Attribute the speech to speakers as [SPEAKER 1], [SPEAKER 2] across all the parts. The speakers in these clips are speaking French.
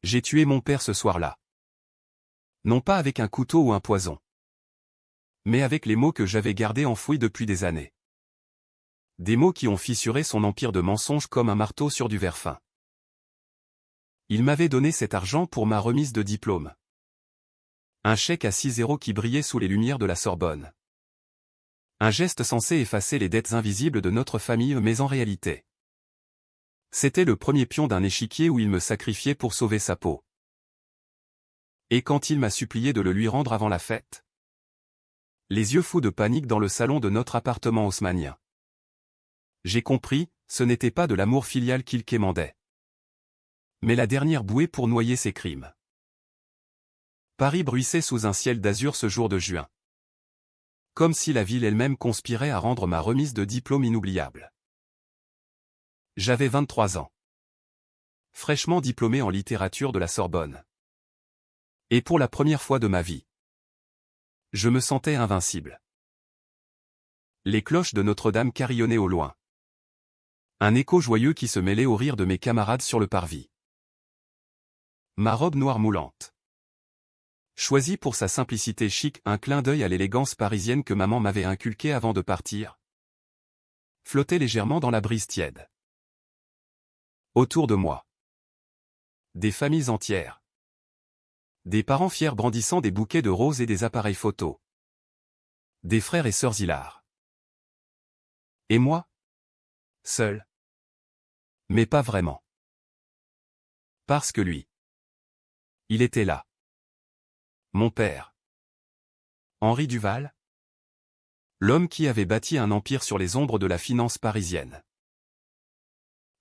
[SPEAKER 1] J'ai tué mon père ce soir-là. Non pas avec un couteau ou un poison, mais avec les mots que j'avais gardés enfouis depuis des années. Des mots qui ont fissuré son empire de mensonges comme un marteau sur du verre fin. Il m'avait donné cet argent pour ma remise de diplôme. Un chèque à 6 € qui brillait sous les lumières de la Sorbonne. Un geste censé effacer les dettes invisibles de notre famille, mais en réalité, c'était le premier pion d'un échiquier où il me sacrifiait pour sauver sa peau. Et quand il m'a supplié de le lui rendre avant la fête, les yeux fous de panique dans le salon de notre appartement haussmannien, j'ai compris, ce n'était pas de l'amour filial qu'il quémandait, mais la dernière bouée pour noyer ses crimes. Paris bruissait sous un ciel d'azur ce jour de juin. Comme si la ville elle-même conspirait à rendre ma remise de diplôme inoubliable. J'avais 23 ans. Fraîchement diplômé en littérature de la Sorbonne. Et pour la première fois de ma vie, je me sentais invincible. Les cloches de Notre-Dame carillonnaient au loin. Un écho joyeux qui se mêlait au rire de mes camarades sur le parvis. Ma robe noire moulante, choisie pour sa simplicité chic, un clin d'œil à l'élégance parisienne que maman m'avait inculquée avant de partir, flottait légèrement dans la brise tiède. Autour de moi, des familles entières. Des parents fiers brandissant des bouquets de roses et des appareils photo. Des frères et sœurs hilars. Et moi, seul. Mais pas vraiment. Parce que lui, il était là. Mon père. Henri Duval. L'homme qui avait bâti un empire sur les ombres de la finance parisienne.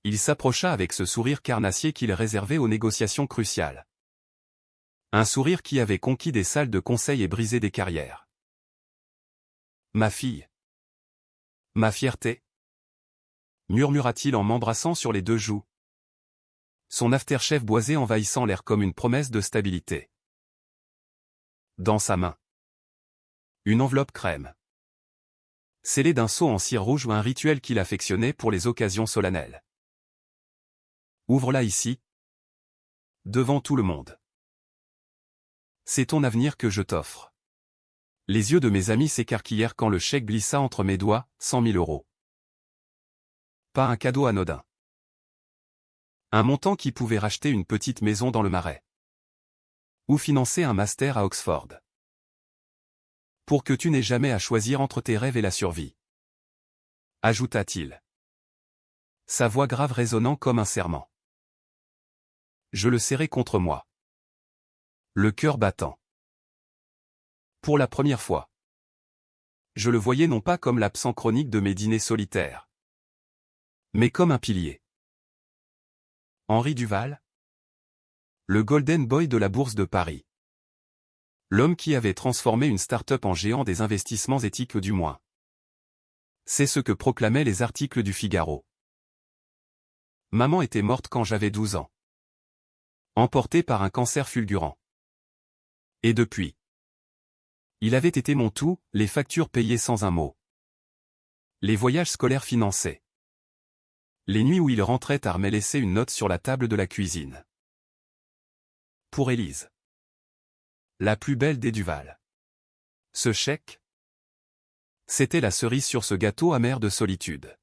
[SPEAKER 1] Il s'approcha avec ce sourire carnassier qu'il réservait aux négociations cruciales. Un sourire qui avait conquis des salles de conseil et brisé des carrières. Ma fille. Ma fierté. Murmura-t-il en m'embrassant sur les deux joues. Son aftershave boisé envahissant l'air comme une promesse de stabilité. Dans sa main, une enveloppe crème, scellée d'un sceau en cire rouge ou un rituel qu'il affectionnait pour les occasions solennelles. Ouvre-la ici, devant tout le monde. C'est ton avenir que je t'offre. Les yeux de mes amis s'écarquillèrent quand le chèque glissa entre mes doigts, 100 000 €. Pas un cadeau anodin. Un montant qui pouvait racheter une petite maison dans le Marais. Ou financer un master à Oxford. Pour que tu n'aies jamais à choisir entre tes rêves et la survie. Ajouta-t-il. Sa voix grave résonnant comme un serment. Je le serrai contre moi. Le cœur battant. Pour la première fois. Je le voyais non pas comme l'absent chronique de mes dîners solitaires, mais comme un pilier. Henri Duval. Le Golden Boy de la Bourse de Paris. L'homme qui avait transformé une start-up en géant des investissements éthiques du moins. C'est ce que proclamaient les articles du Figaro. Maman était morte quand j'avais 12 ans. Emportée par un cancer fulgurant. Et depuis, il avait été mon tout, les factures payées sans un mot. Les voyages scolaires financés. Les nuits où il rentrait tard mais laissait une note sur la table de la cuisine. Pour Élise. La plus belle des Duval. Ce chèque, c'était la cerise sur ce gâteau amer de solitude.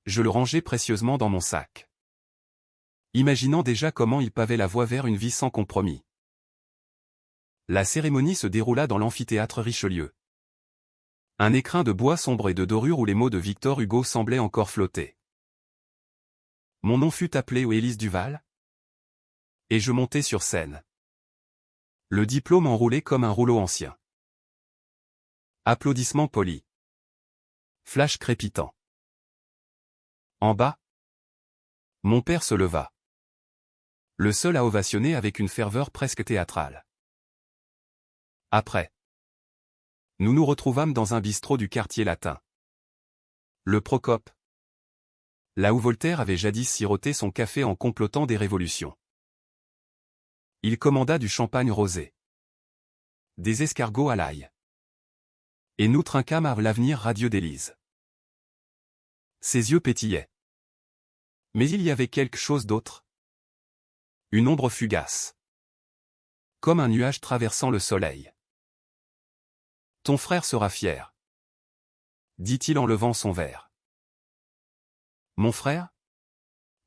[SPEAKER 1] Je le rangeais précieusement dans mon sac. Imaginant déjà comment il pavait la voie vers une vie sans compromis. La cérémonie se déroula dans l'amphithéâtre Richelieu. Un écrin de bois sombre et de dorure où les mots de Victor Hugo semblaient encore flotter. Mon nom fut appelé Élise Duval. Et je montai sur scène. Le diplôme enroulé comme un rouleau ancien. Applaudissements polis. Flash crépitant. En bas, mon père se leva. Le seul à ovationner avec une ferveur presque théâtrale. Après, nous nous retrouvâmes dans un bistrot du quartier latin. Le Procope. Là où Voltaire avait jadis siroté son café en complotant des révolutions. Il commanda du champagne rosé. Des escargots à l'ail. Et nous trinquâmes à l'avenir radieux d'Élise. Ses yeux pétillaient. Mais il y avait quelque chose d'autre. Une ombre fugace. Comme un nuage traversant le soleil. Ton frère sera fier, dit-il en levant son verre. Mon frère?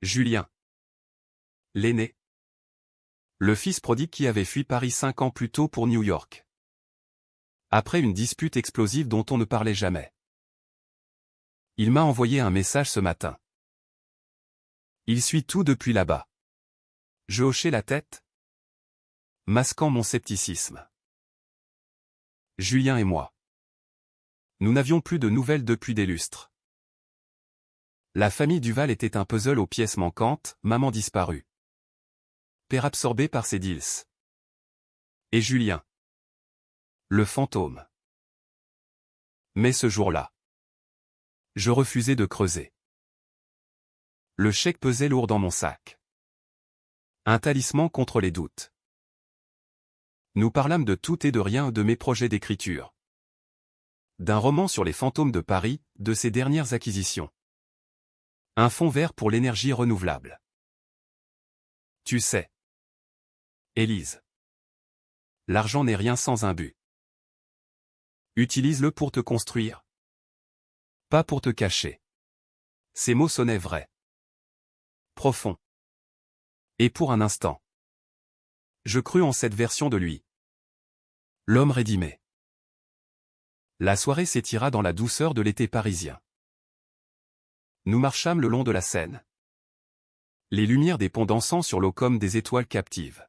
[SPEAKER 1] Julien. L'aîné. Le fils prodigue qui avait fui Paris 5 ans plus tôt pour New York. Après une dispute explosive dont on ne parlait jamais. Il m'a envoyé un message ce matin. Il suit tout depuis là-bas. Je hochai la tête, masquant mon scepticisme. Julien et moi. Nous n'avions plus de nouvelles depuis des lustres. La famille Duval était un puzzle aux pièces manquantes, maman disparue. Père absorbé par ses deals. Et Julien. Le fantôme. Mais ce jour-là, je refusais de creuser. Le chèque pesait lourd dans mon sac. Un talisman contre les doutes. Nous parlâmes de tout et de rien, de mes projets d'écriture. D'un roman sur les fantômes de Paris, de ses dernières acquisitions. Un fond vert pour l'énergie renouvelable. Tu sais, Élise, l'argent n'est rien sans un but. Utilise-le pour te construire. Pas pour te cacher. Ces mots sonnaient vrais. Profonds. Et pour un instant, je crus en cette version de lui. L'homme rédimé. La soirée s'étira dans la douceur de l'été parisien. Nous marchâmes le long de la Seine. Les lumières des ponts dansant sur l'eau comme des étoiles captives.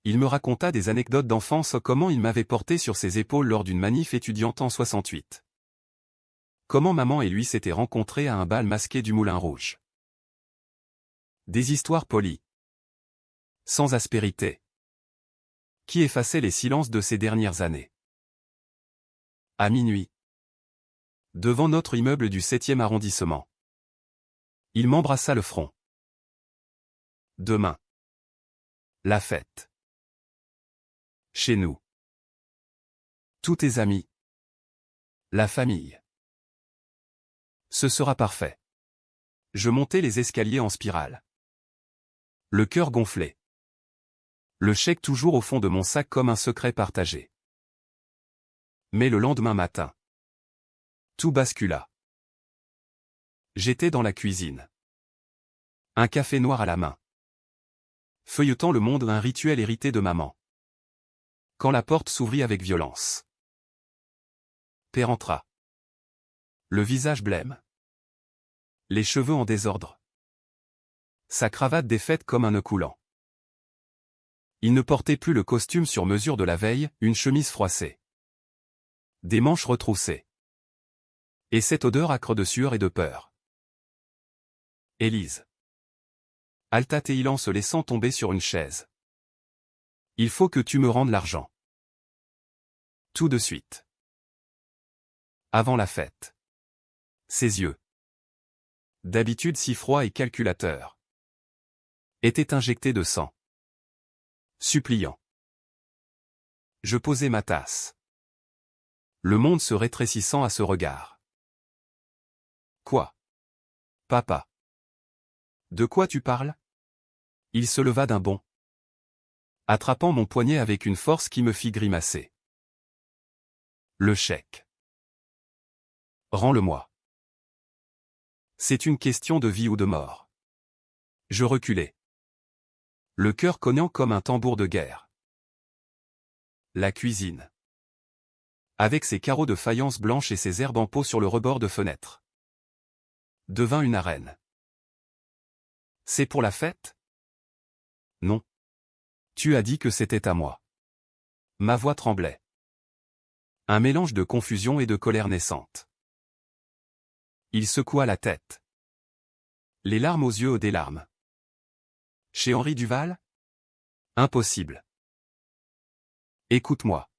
[SPEAKER 1] Il me raconta des anecdotes d'enfance, comment il m'avait porté sur ses épaules lors d'une manif étudiante en 68. Comment maman et lui s'étaient rencontrés à un bal masqué du Moulin Rouge. Des histoires polies. Sans aspérité. Qui effaçaient les silences de ces dernières années. À minuit. Devant notre immeuble du 7e arrondissement. Il m'embrassa le front. Demain. La fête. Chez nous. Tous tes amis. La famille. Ce sera parfait. Je montai les escaliers en spirale. Le cœur gonflé. Le chèque toujours au fond de mon sac comme un secret partagé. Mais le lendemain matin, tout bascula. J'étais dans la cuisine. Un café noir à la main. Feuilletant Le Monde, un rituel hérité de maman. Quand la porte s'ouvrit avec violence. Père entra. Le visage blême. Les cheveux en désordre. Sa cravate défaite comme un nœud coulant. Il ne portait plus le costume sur mesure de la veille, une chemise froissée. Des manches retroussées. Et cette odeur âcre de sueur et de peur. Élise. Alta-t-il en se laissant tomber sur une chaise. Il faut que tu me rendes l'argent. Tout de suite. Avant la fête. Ses yeux, d'habitude si froids et calculateurs, étaient injectés de sang. Suppliant. Je posai ma tasse. Le monde se rétrécissant à ce regard. Quoi? Papa. De quoi tu parles? Il se leva d'un bond, attrapant mon poignet avec une force qui me fit grimacer. Le chèque. Rends-le-moi. C'est une question de vie ou de mort. Je reculai. Le cœur cognant comme un tambour de guerre. La cuisine. Avec ses carreaux de faïence blanche et ses herbes en pot sur le rebord de fenêtre. Devint une arène. C'est pour la fête? Non. Tu as dit que c'était à moi. Ma voix tremblait. Un mélange de confusion et de colère naissante. Il secoua la tête. Les larmes aux yeux, des larmes. Chez Henri Duval? Impossible. Écoute-moi.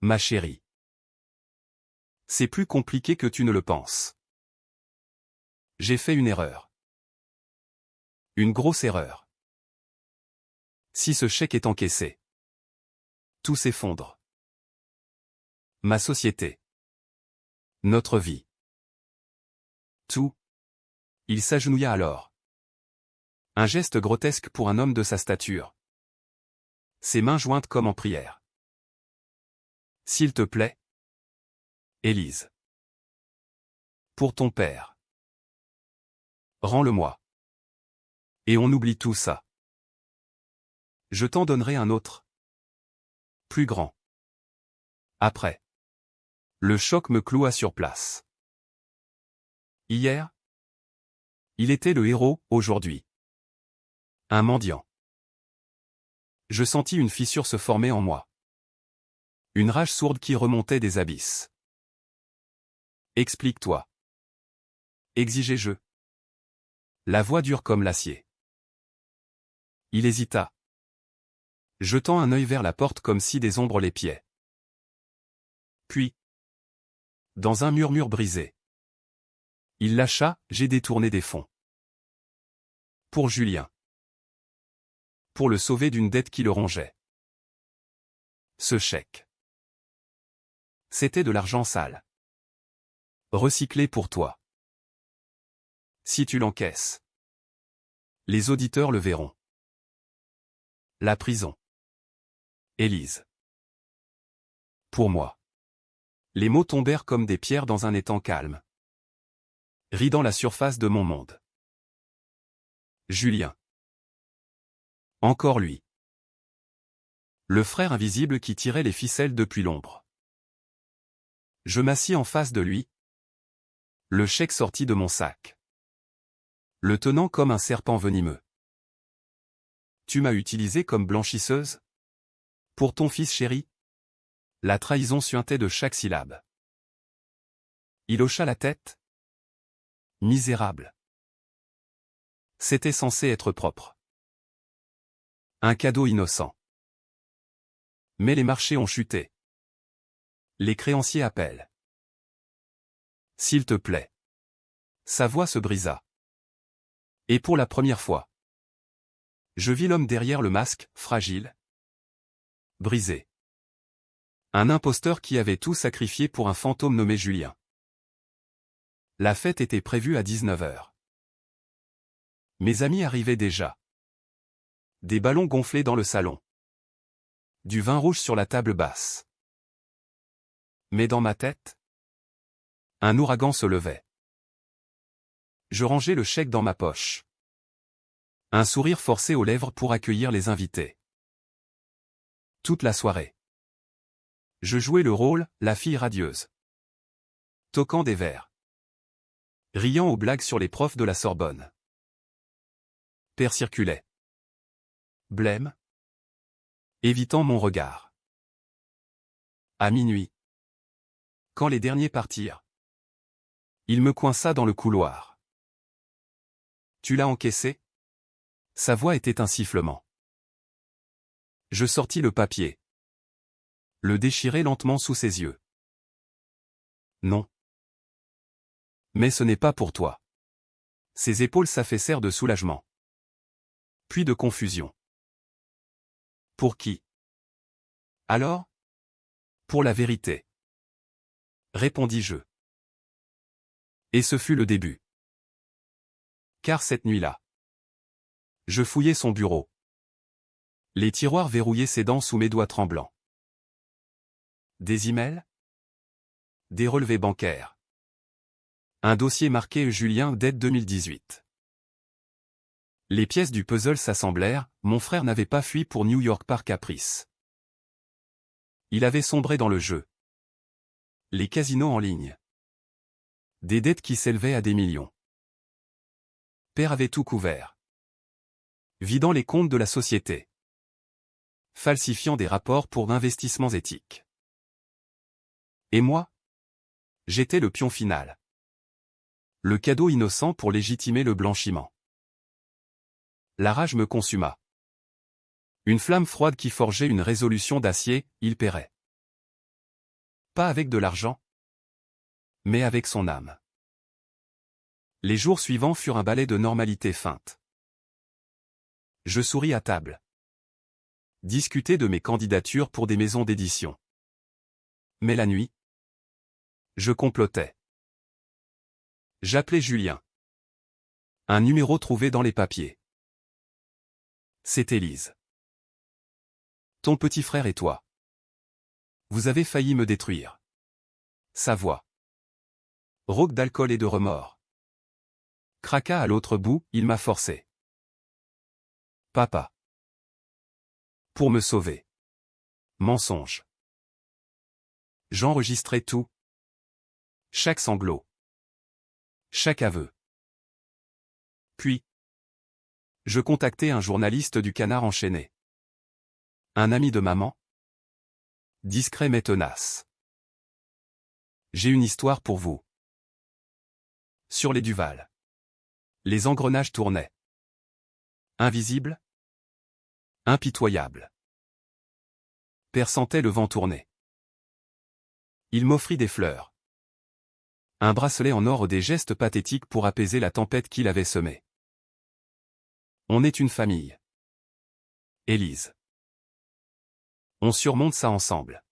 [SPEAKER 1] Ma chérie. C'est plus compliqué que tu ne le penses. J'ai fait une erreur. Une grosse erreur. Si ce chèque est encaissé, tout s'effondre. Ma société. Notre vie. Tout. Il s'agenouilla alors. Un geste grotesque pour un homme de sa stature. Ses mains jointes comme en prière. S'il te plaît. Élise. Pour ton père. Rends-le-moi. Et on oublie tout ça. Je t'en donnerai un autre. Plus grand. Après. Le choc me cloua sur place. Hier. Il était le héros, aujourd'hui. Un mendiant. Je sentis une fissure se former en moi. Une rage sourde qui remontait des abysses. Explique-toi. Exigeais-je. La voix dure comme l'acier. Il hésita. Jetant un œil vers la porte comme si des ombres l'épiaient. Puis, dans un murmure brisé, il lâcha, j'ai détourné des fonds. Pour Julien. Pour le sauver d'une dette qui le rongeait. Ce chèque. C'était de l'argent sale. Recyclé pour toi. Si tu l'encaisses. Les auditeurs le verront. La prison. Élise. Pour moi. Les mots tombèrent comme des pierres dans un étang calme. Ridant la surface de mon monde. Julien. Encore lui. Le frère invisible qui tirait les ficelles depuis l'ombre. Je m'assis en face de lui. Le chèque sortit de mon sac. Le tenant comme un serpent venimeux. Tu m'as utilisé comme blanchisseuse? Pour ton fils chéri? La trahison suintait de chaque syllabe. Il hocha la tête. Misérable. C'était censé être propre. Un cadeau innocent. Mais les marchés ont chuté. Les créanciers appellent. S'il te plaît. Sa voix se brisa. Et pour la première fois, je vis l'homme derrière le masque, fragile. Brisé. Un imposteur qui avait tout sacrifié pour un fantôme nommé Julien. La fête était prévue à 19h. Mes amis arrivaient déjà. Des ballons gonflés dans le salon. Du vin rouge sur la table basse. Mais dans ma tête, un ouragan se levait. Je rangeais le chèque dans ma poche. Un sourire forcé aux lèvres pour accueillir les invités. Toute la soirée. Je jouais le rôle, la fille radieuse. Toquant des verres. Riant aux blagues sur les profs de la Sorbonne. Père circulait. Blême. Évitant mon regard. À minuit. Quand les derniers partirent. Il me coinça dans le couloir. Tu l'as encaissé? Sa voix était un sifflement. Je sortis le papier. Le déchirai lentement sous ses yeux. Non. Mais ce n'est pas pour toi. Ses épaules s'affaissèrent de soulagement. Puis de confusion. Pour qui? Alors? Pour la vérité. Répondis-je. Et ce fut le début. Car cette nuit-là, je fouillais son bureau. Les tiroirs verrouillaient ses dents sous mes doigts tremblants. Des emails? Des relevés bancaires. Un dossier marqué Julien dette 2018. Les pièces du puzzle s'assemblèrent, mon frère n'avait pas fui pour New York par caprice. Il avait sombré dans le jeu. Les casinos en ligne. Des dettes qui s'élevaient à des millions. Père avait tout couvert. Vidant les comptes de la société. Falsifiant des rapports pour investissements éthiques. Et moi? J'étais le pion final. Le cadeau innocent pour légitimer le blanchiment. La rage me consuma. Une flamme froide qui forgeait une résolution d'acier, il paierait. Pas avec de l'argent, mais avec son âme. Les jours suivants furent un balai de normalité feinte. Je souris à table. Discuter de mes candidatures pour des maisons d'édition. Mais la nuit, je complotais. J'appelais Julien. Un numéro trouvé dans les papiers. C'est Élise. Ton petit frère et toi. Vous avez failli me détruire. Sa voix. Rauque d'alcool et de remords. Craqua à l'autre bout, il m'a forcé. Papa. Pour me sauver. Mensonge. J'enregistrais tout. Chaque sanglot. Chaque aveu. Puis, je contactais un journaliste du Canard enchaîné. Un ami de maman. Discret mais tenace. J'ai une histoire pour vous. Sur les Duval. Les engrenages tournaient. Invisible. Impitoyable. Père sentait le vent tourner. Il m'offrit des fleurs. Un bracelet en or, des gestes pathétiques pour apaiser la tempête qu'il avait semée. On est une famille. Élise. On surmonte ça ensemble.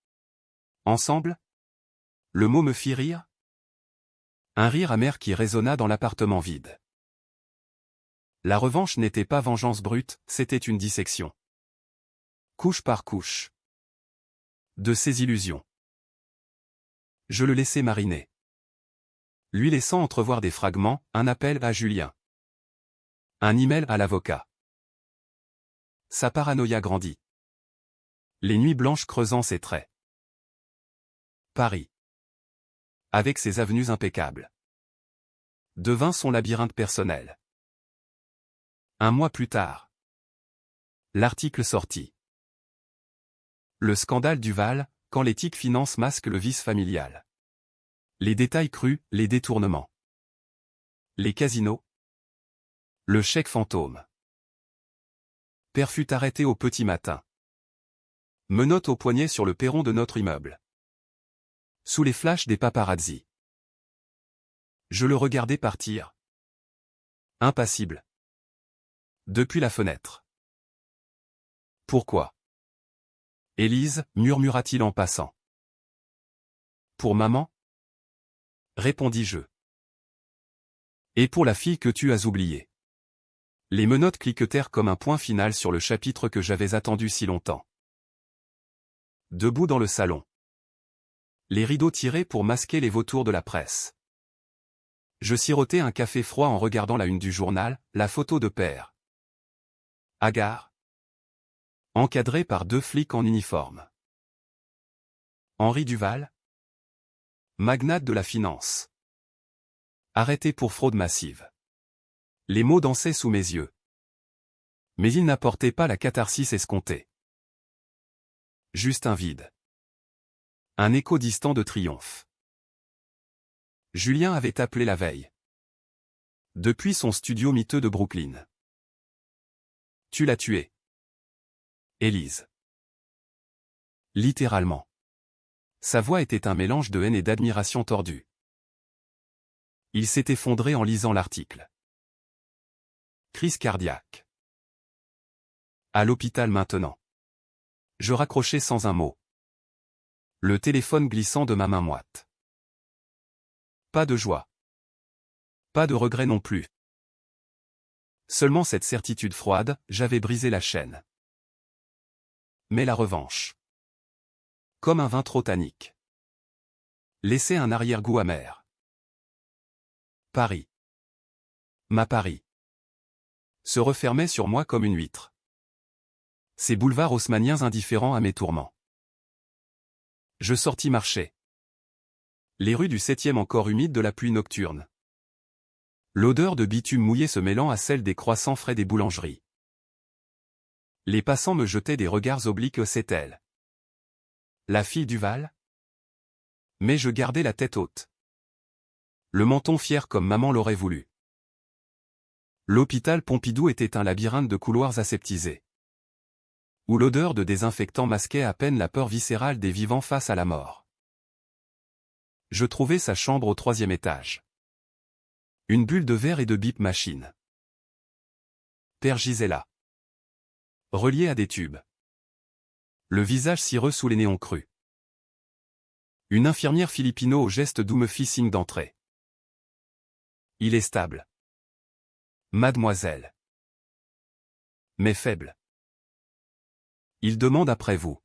[SPEAKER 1] Ensemble? Le mot me fit rire. Un rire amer qui résonna dans l'appartement vide. La revanche n'était pas vengeance brute, c'était une dissection. Couche par couche. De ses illusions. Je le laissai mariner. Lui laissant entrevoir des fragments, un appel à Julien. Un email à l'avocat. Sa paranoïa grandit. Les nuits blanches creusant ses traits. Paris. Avec ses avenues impeccables. Devint son labyrinthe personnel. Un mois plus tard. L'article sortit. Le scandale Duval, quand l'éthique finance masque le vice familial. Les détails crus, les détournements. Les casinos. Le chèque fantôme. Père fut arrêté au petit matin. Menottes au poignet sur le perron de notre immeuble. Sous les flashs des paparazzi. Je le regardais partir. Impassible. Depuis la fenêtre. Pourquoi? Élise, murmura-t-il en passant. Pour maman? Répondis-je. Et pour la fille que tu as oubliée. Les menottes cliquetèrent comme un point final sur le chapitre que j'avais attendu si longtemps. Debout dans le salon. Les rideaux tirés pour masquer les vautours de la presse. Je sirotais un café froid en regardant la une du journal, la photo de père. Hagard. Encadré par 2 flics en uniforme. Henri Duval. Magnate de la finance. Arrêté pour fraude massive. Les mots dansaient sous mes yeux. Mais ils n'apportaient pas la catharsis escomptée. Juste un vide. Un écho distant de triomphe. Julien avait appelé la veille. Depuis son studio miteux de Brooklyn. Tu l'as tué. Élise. Littéralement. Sa voix était un mélange de haine et d'admiration tordue. Il s'est effondré en lisant l'article. Crise cardiaque. À l'hôpital maintenant. Je raccrochai sans un mot. Le téléphone glissant de ma main moite. Pas de joie. Pas de regret non plus. Seulement cette certitude froide, j'avais brisé la chaîne. Mais la revanche. Comme un vin trop tannique. Laissait un arrière-goût amer. Paris. Ma Paris. Se refermait sur moi comme une huître. Ces boulevards haussmanniens indifférents à mes tourments. Je sortis marcher. Les rues du 7e encore humides de la pluie nocturne. L'odeur de bitume mouillé se mêlant à celle des croissants frais des boulangeries. Les passants me jetaient des regards obliques, c'est elle. La fille Duval? Mais je gardais la tête haute. Le menton fier comme maman l'aurait voulu. L'hôpital Pompidou était un labyrinthe de couloirs aseptisés. Où l'odeur de désinfectant masquait à peine la peur viscérale des vivants face à la mort. Je trouvai sa chambre au 3e étage. Une bulle de verre et de bip machine. Père gisait là. Relié à des tubes. Le visage cireux sous les néons crus. Une infirmière filipino au geste doux me fit signe d'entrer. Il est stable. Mademoiselle. Mais faible. Il demande après vous.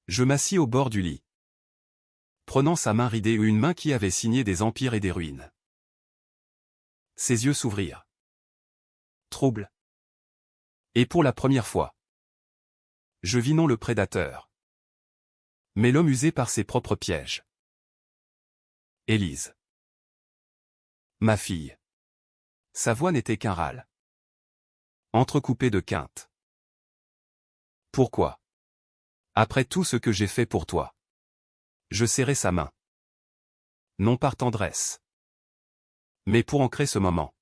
[SPEAKER 1] Je m'assis au bord du lit, prenant sa main ridée ou une main qui avait signé des empires et des ruines. Ses yeux s'ouvrirent. Trouble. Et pour la première fois, je vis non le prédateur, mais l'homme usé par ses propres pièges. Élise. Ma fille. Sa voix n'était qu'un râle, entrecoupé de quintes. Pourquoi? Après tout ce que j'ai fait pour toi. Je serrai sa main. Non par tendresse, mais pour ancrer ce moment.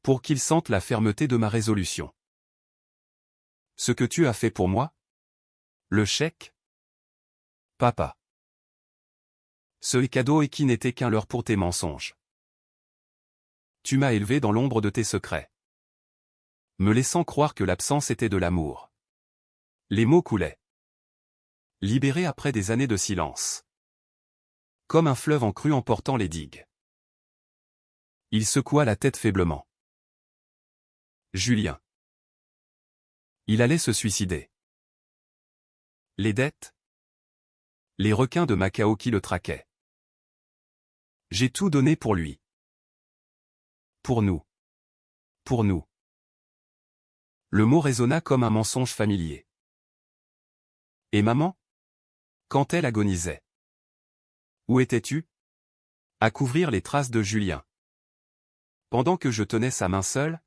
[SPEAKER 1] Pour qu'il sente la fermeté de ma résolution. Ce que tu as fait pour moi? Le chèque? Papa. Ce cadeau et qui n'était qu'un leurre pour tes mensonges. Tu m'as élevé dans l'ombre de tes secrets, me laissant croire que l'absence était de l'amour. Les mots coulaient, libérés après des années de silence. Comme un fleuve en crue emportant les digues. Il secoua la tête faiblement. Julien. Il allait se suicider. Les dettes? Les requins de Macao qui le traquaient. J'ai tout donné pour lui. Pour nous. Pour nous. Le mot résonna comme un mensonge familier. Et maman? Quand elle agonisait. Où étais-tu? À couvrir les traces de Julien. Pendant que je tenais sa main seule,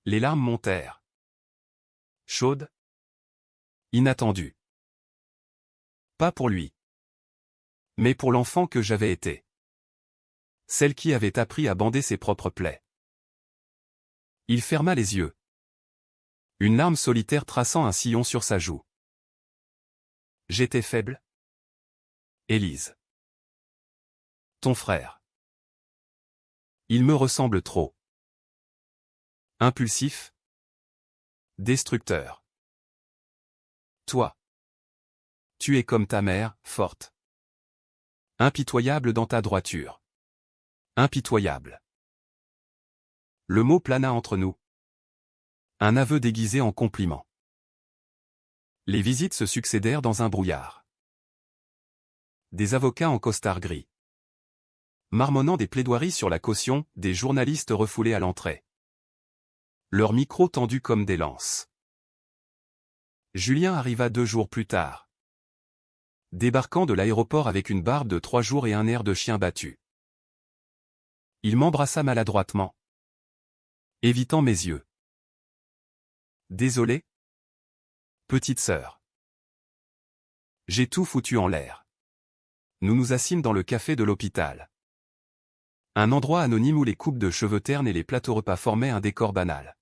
[SPEAKER 1] les larmes montèrent. Chaudes. Inattendues. Pas pour lui. Mais pour l'enfant que j'avais été. Celle qui avait appris à bander ses propres plaies. Il ferma les yeux. Une larme solitaire traçant un sillon sur sa joue. J'étais faible? Élise. Ton frère. Il me ressemble trop. Impulsif. Destructeur. Toi. Tu es comme ta mère, forte. Impitoyable dans ta droiture. Impitoyable. Le mot plana entre nous. Un aveu déguisé en compliment. Les visites se succédèrent dans un brouillard. Des avocats en costard gris. Marmonnant des plaidoiries sur la caution, des journalistes refoulés à l'entrée. Leurs micros tendus comme des lances. Julien arriva 2 jours plus tard. Débarquant de l'aéroport avec une barbe de 3 jours et un air de chien battu. Il m'embrassa maladroitement, évitant mes yeux. Désolé? Petite sœur. J'ai tout foutu en l'air. Nous nous assîmes dans le café de l'hôpital. Un endroit anonyme où les coupes de cheveux ternes et les plateaux repas formaient un décor banal.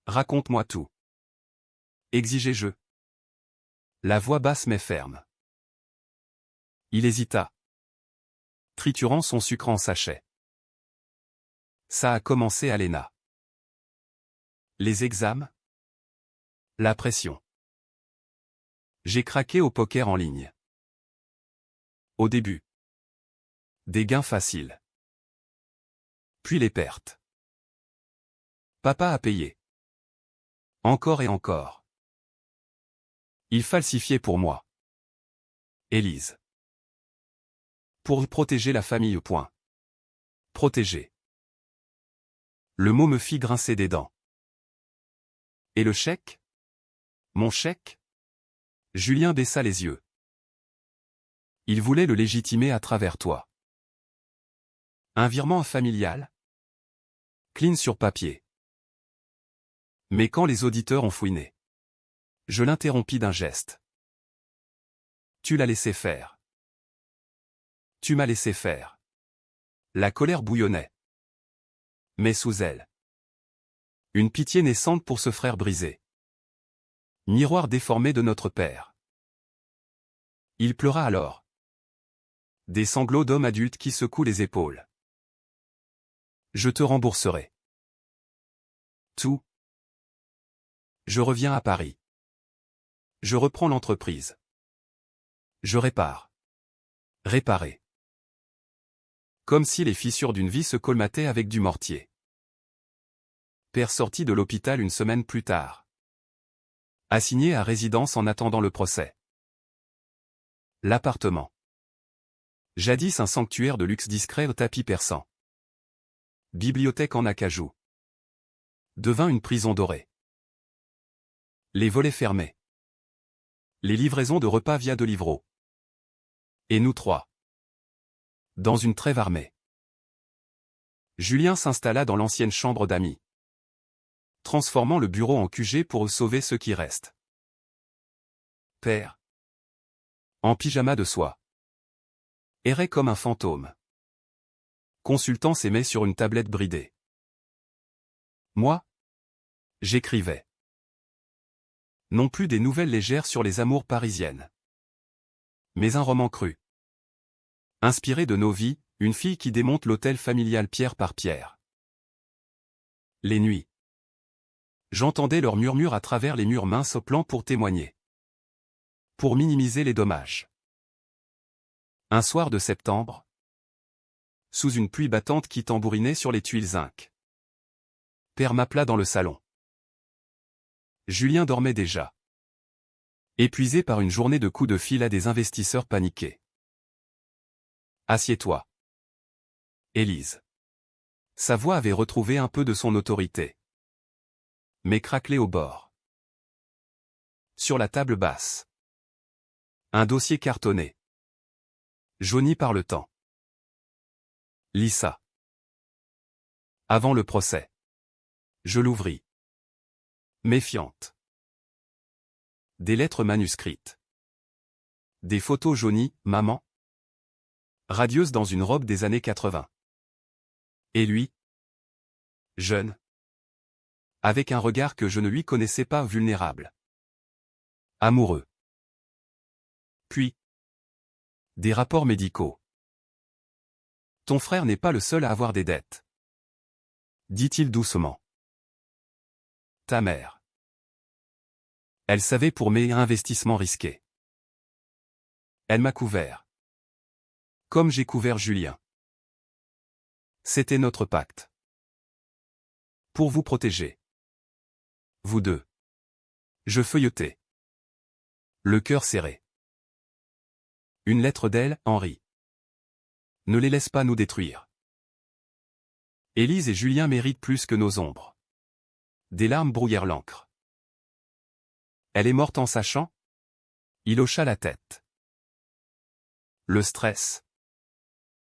[SPEAKER 1] Raconte-moi tout. Exigeai-je. La voix basse mais ferme. Il hésita, triturant son sucre en sachet. Ça a commencé à l'ENA. Les examens? La pression. J'ai craqué au poker en ligne. Au début. Des gains faciles. Puis les pertes. Papa a payé. Encore et encore. Il falsifiait pour moi. Élise. Pour protéger la famille. Point. Protéger. Le mot me fit grincer des dents. Et le chèque? Mon chèque? Julien baissa les yeux. Il voulait le légitimer à travers toi. Un virement familial? Clean sur papier. Mais quand les auditeurs ont fouiné, je l'interrompis d'un geste. Tu l'as laissé faire. Tu m'as laissé faire. La colère bouillonnait. Mais sous elle, une pitié naissante pour ce frère brisé. Miroir déformé de notre père. Il pleura alors. Des sanglots d'homme adulte qui secouent les épaules. Je te rembourserai. Tout. Je reviens à Paris. Je reprends l'entreprise. Je répare. Réparer. Comme si les fissures d'une vie se colmataient avec du mortier. Père sortit de l'hôpital une semaine plus tard. Assigné à résidence en attendant le procès. L'appartement. Jadis un sanctuaire de luxe discret au tapis persan. Bibliothèque en acajou. Devint une prison dorée. Les volets fermés. Les livraisons de repas via Deliveroo. Et nous trois. Dans une trêve armée. Julien s'installa dans l'ancienne chambre d'amis, transformant le bureau en QG pour sauver ceux qui restent. Père, en pyjama de soie, errait comme un fantôme, consultant ses mails sur une tablette bridée. Moi, j'écrivais. Non plus des nouvelles légères sur les amours parisiennes, mais un roman cru. Inspiré de nos vies, une fille qui démonte l'hôtel familial pierre par pierre. Les nuits. J'entendais leurs murmures à travers les murs minces au plan pour témoigner. Pour minimiser les dommages. Un soir de septembre, sous une pluie battante qui tambourinait sur les tuiles zinc. Père m'appela dans le salon. Julien dormait déjà. Épuisé par une journée de coups de fil à des investisseurs paniqués. Assieds-toi. Élise. Sa voix avait retrouvé un peu de son autorité. Mais craquelait au bord. Sur la table basse. Un dossier cartonné. Jauni par le temps. Lis ça. Avant le procès. Je l'ouvris. Méfiante. Des lettres manuscrites. Des photos jaunies, maman. Radieuse dans une robe des années 80. Et lui, jeune, avec un regard que je ne lui connaissais pas vulnérable. Amoureux. Puis, des rapports médicaux. Ton frère n'est pas le seul à avoir des dettes, dit-il doucement. Ta mère. Elle savait pour mes investissements risqués. Elle m'a couvert. Comme j'ai couvert Julien. C'était notre pacte. Pour vous protéger. Vous deux. Je feuilletais. Le cœur serré. Une lettre d'elle, Henri. Ne les laisse pas nous détruire. Élise et Julien méritent plus que nos ombres. Des larmes brouillèrent l'encre. Elle est morte en sachant? Il hocha la tête. Le stress.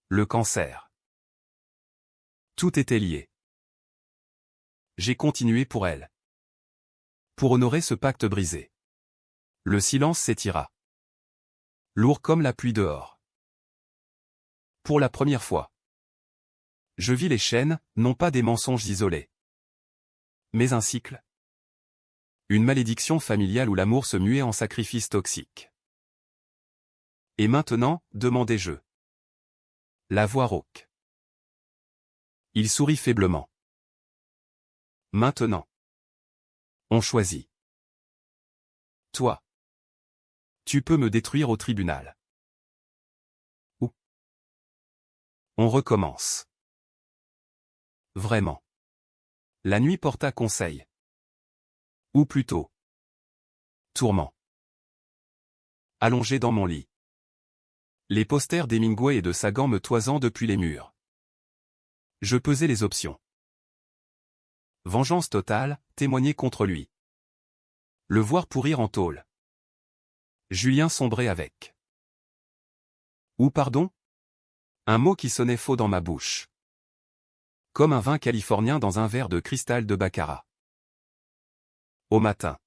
[SPEAKER 1] Le cancer. Tout était lié. J'ai continué pour elle. Pour honorer ce pacte brisé. Le silence s'étira. Lourd comme la pluie dehors. Pour la première fois. Je vis les chaînes, non pas des mensonges isolés. Mais un cycle. Une malédiction familiale où l'amour se muait en sacrifice toxique. Et maintenant, demandai-je. La voix rauque. Il sourit faiblement. Maintenant. On choisit. Toi. Tu peux me détruire au tribunal. Ou. On recommence. Vraiment. La nuit porta conseil. Ou plutôt. Tourment. Allongé dans mon lit. Les posters d'Hemingway et de Sagan me toisant depuis les murs. Je pesais les options. Vengeance totale, témoigner contre lui. Le voir pourrir en tôle. Julien sombrait avec. Ou pardon? Un mot qui sonnait faux dans ma bouche. Comme un vin californien dans un verre de cristal de baccarat. Au matin.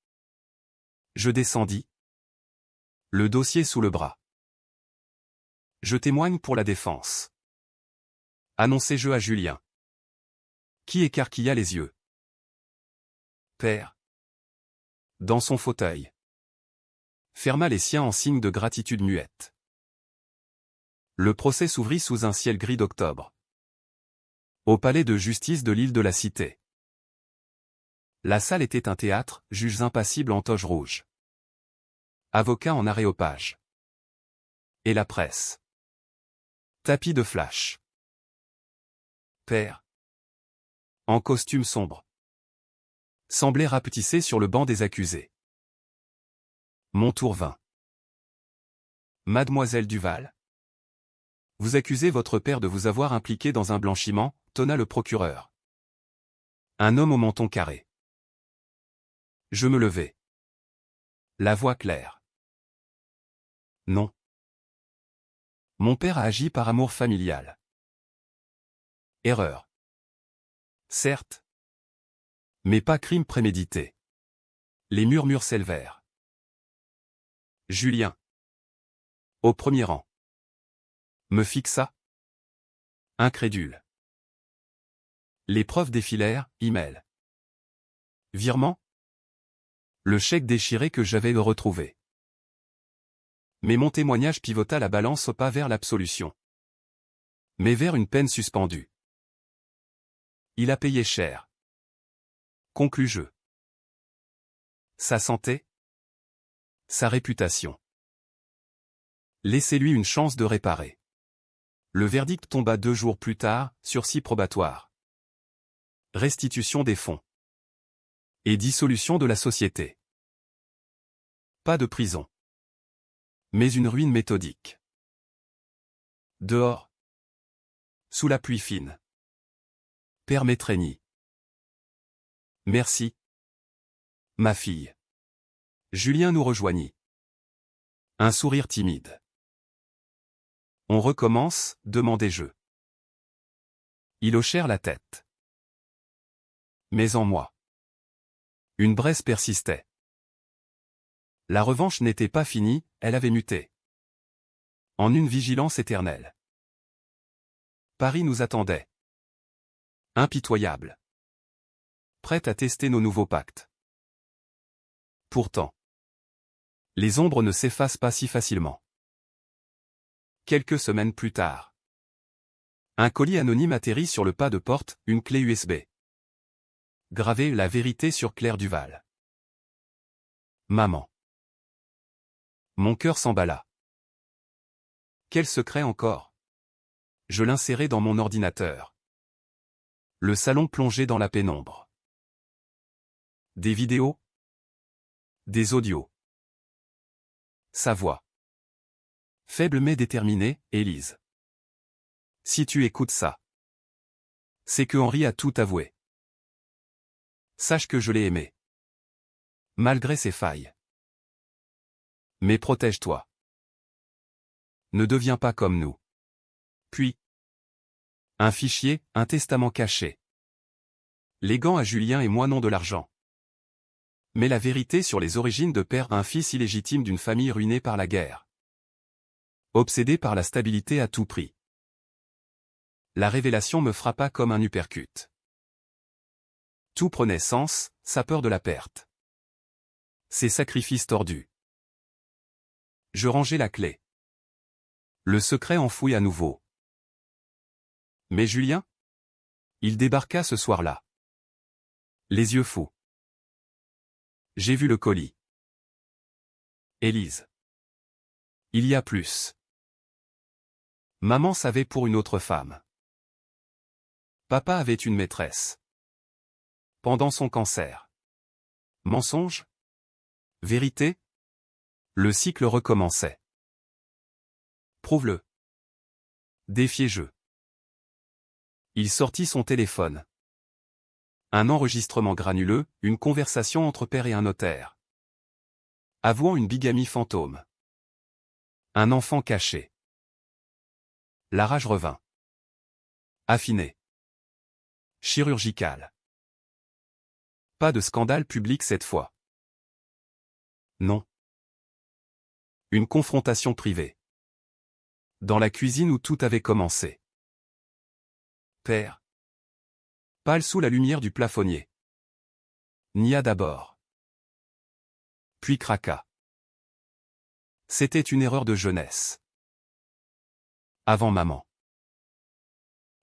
[SPEAKER 1] Je descendis. Le dossier sous le bras. Je témoigne pour la défense. Annonçai-je à Julien. Qui écarquilla les yeux. Père. Dans son fauteuil. Ferma les siens en signe de gratitude muette. Le procès s'ouvrit sous un ciel gris d'octobre. Au palais de justice de l'île de la Cité. La salle était un théâtre, juges impassibles en toge rouge. Avocats en aréopage. Et la presse. Tapis de flash. Père. En costume sombre. Semblait rapetisser sur le banc des accusés. Mon tour vint. Mademoiselle Duval. Vous accusez votre père de vous avoir impliqué dans un blanchiment, tonna le procureur. Un homme au menton carré. Je me levai. La voix claire. Non. Mon père a agi par amour familial. Erreur. Certes. Mais pas crime prémédité. Les murmures s'élevèrent. Julien. Au premier rang. Me fixa. Incrédule. Les preuves défilèrent, email. Virement. Le chèque déchiré que j'avais retrouvé. Mais mon témoignage pivota la balance pas vers l'absolution, mais vers une peine suspendue. Il a payé cher. Conclus-je. Sa santé. Sa réputation. Laissez-lui une chance de réparer. Le verdict tomba 2 jours plus tard, sursis probatoire. Restitution des fonds. Et dissolution de la société. Pas de prison. Mais une ruine méthodique. Dehors. Sous la pluie fine. Père m'étreignit. Merci. Ma fille. Julien nous rejoignit. Un sourire timide. On recommence, demandai-je. Ils hochèrent la tête. Mais en moi. Une braise persistait. La revanche n'était pas finie, elle avait muté. En une vigilance éternelle. Paris nous attendait. Impitoyable. Prête à tester nos nouveaux pactes. Pourtant. Les ombres ne s'effacent pas si facilement. Quelques semaines plus tard. Un colis anonyme atterrit sur le pas de porte, une clé USB. Gravé la vérité sur Claire Duval. Maman. Mon cœur s'emballa. Quel secret encore? Je l'insérai dans mon ordinateur. Le salon plongeait dans la pénombre. Des vidéos. Des audios. Sa voix. Faible mais déterminée, Élise. Si tu écoutes ça, c'est que Henri a tout avoué. Sache que je l'ai aimé. Malgré ses failles. Mais protège-toi. Ne deviens pas comme nous. Puis. Un fichier, un testament caché. Léguant à Julien et moi non de l'argent. Mais la vérité sur les origines de père un fils illégitime d'une famille ruinée par la guerre. Obsédé par la stabilité à tout prix. La révélation me frappa comme un uppercut. Tout prenait sens, sa peur de la perte. Ses sacrifices tordus. Je rangeai la clé. Le secret enfoui à nouveau. Mais Julien? Il débarqua ce soir-là. Les yeux fous. J'ai vu le colis. Élise. Il y a plus. Maman savait pour une autre femme. Papa avait une maîtresse. Pendant son cancer. Mensonge? Vérité? Le cycle recommençait. Prouve-le. Défiai-je. Il sortit son téléphone. Un enregistrement granuleux, une conversation entre père et un notaire. Avouant une bigamie fantôme. Un enfant caché. La rage revint. Affinée. Chirurgicale. Pas de scandale public cette fois. Non. Une confrontation privée. Dans la cuisine où tout avait commencé. Père. Pâle sous la lumière du plafonnier. Nia d'abord. Puis craqua. C'était une erreur de jeunesse. Avant maman.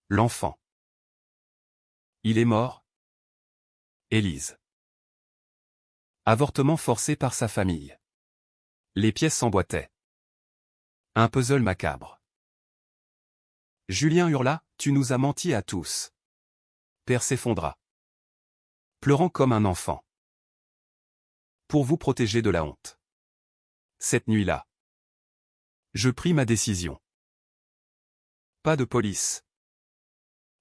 [SPEAKER 1] L'enfant. Il est mort? Élise. Avortement forcé par sa famille. Les pièces s'emboîtaient. Un puzzle macabre. Julien hurla, tu nous as menti à tous. Père s'effondra. Pleurant comme un enfant. Pour vous protéger de la honte. Cette nuit-là, je pris ma décision. Pas de police.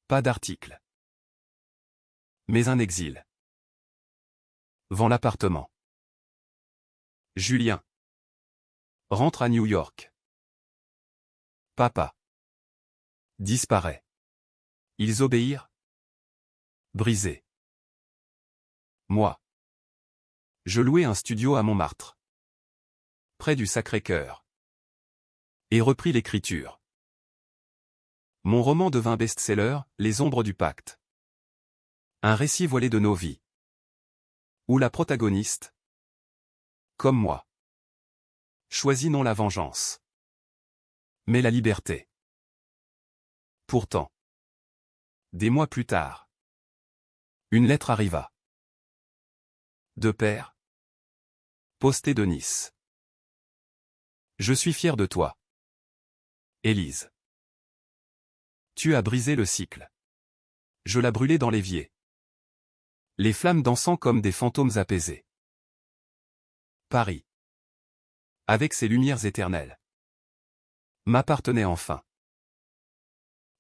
[SPEAKER 1] Pas d'article. Mais un exil. Vends l'appartement. Julien. Rentre à New York. Papa. Disparaît. Ils obéirent. Brisé. Moi. Je louai un studio à Montmartre. Près du Sacré-Cœur. Et repris l'écriture. Mon roman devint best-seller, Les ombres du pacte. Un récit voilé de nos vies. Où la protagoniste, comme moi, choisit non la vengeance, mais la liberté. Pourtant, des mois plus tard, une lettre arriva. De père, posté de Nice. Je suis fier de toi, Élise. Tu as brisé le cycle. Je l'ai brûlé dans l'évier. Les flammes dansant comme des fantômes apaisés. Paris, avec ses lumières éternelles, m'appartenait enfin.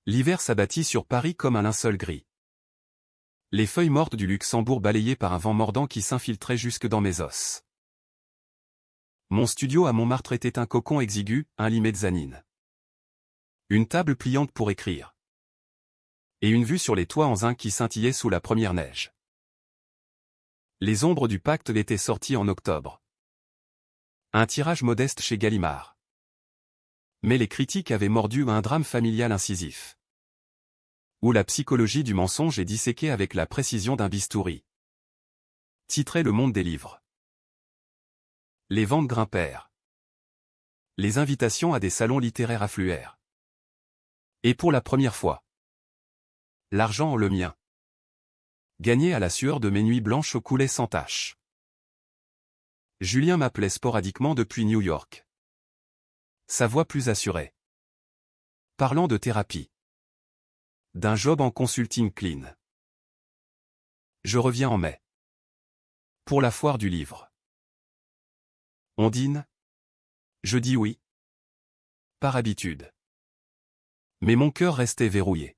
[SPEAKER 1] L'hiver s'abattit sur Paris comme un linceul gris. Les feuilles mortes du Luxembourg balayées par un vent mordant qui s'infiltrait jusque dans mes os. Mon studio à Montmartre était un cocon exigu, un lit mezzanine. Une table pliante pour écrire. Et une vue sur les toits en zinc qui scintillaient sous la première neige. Les ombres du pacte étaient sorties en octobre. Un tirage modeste chez Gallimard. Mais les critiques avaient mordu un drame familial incisif. Où la psychologie du mensonge est disséquée avec la précision d'un bistouri. Titrait Le Monde des livres. Les ventes grimpèrent. Les invitations à des salons littéraires affluèrent. Et pour la première fois, l'argent en le mien, gagné à la sueur de mes nuits blanches, coulait sans tache. Julien m'appelait sporadiquement depuis New York. Sa voix plus assurée. Parlant de thérapie. D'un job en consulting clean. Je reviens en mai. Pour la foire du livre. On dîne? Je dis oui. Par habitude. Mais mon cœur restait verrouillé.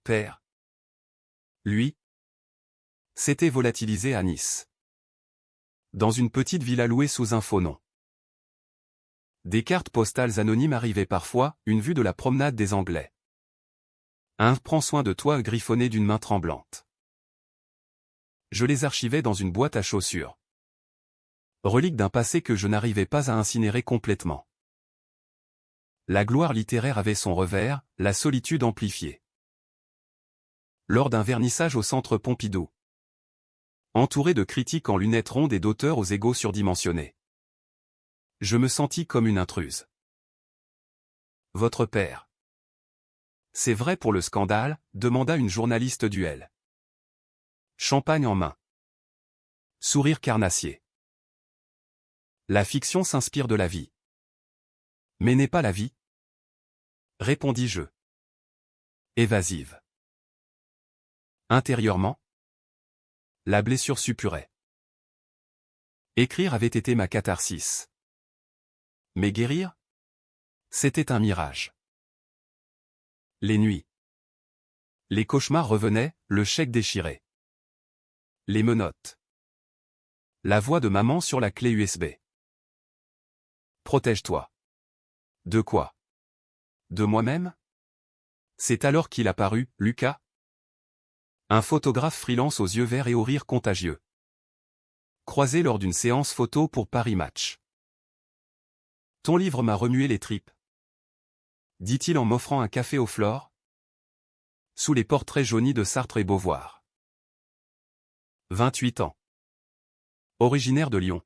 [SPEAKER 1] Père. Lui. S'était volatilisé à Nice. Dans une petite villa louée sous un faux nom. Des cartes postales anonymes arrivaient parfois, une vue de la promenade des Anglais. Un prends soin de toi griffonné d'une main tremblante. Je les archivais dans une boîte à chaussures. Relique d'un passé que je n'arrivais pas à incinérer complètement. La gloire littéraire avait son revers, la solitude amplifiée. Lors d'un vernissage au centre Pompidou. Entouré de critiques en lunettes rondes et d'auteurs aux égos surdimensionnés. Je me sentis comme une intruse. Votre père. C'est vrai pour le scandale, demanda une journaliste duel. Champagne en main. Sourire carnassier. La fiction s'inspire de la vie. Mais n'est pas la vie? Répondis-je. Évasive. Intérieurement, la blessure suppurait. Écrire avait été ma catharsis. Mais guérir? C'était un mirage. Les nuits. Les cauchemars revenaient, le chèque déchiré. Les menottes. La voix de maman sur la clé USB. Protège-toi. De quoi? De moi-même? C'est alors qu'il apparut, Lucas. Un photographe freelance aux yeux verts et au rire contagieux. Croisé lors d'une séance photo pour Paris Match. Ton livre m'a remué les tripes. Dit-il en m'offrant un café aux fleurs. Sous les portraits jaunis de Sartre et Beauvoir. 28 ans. Originaire de Lyon.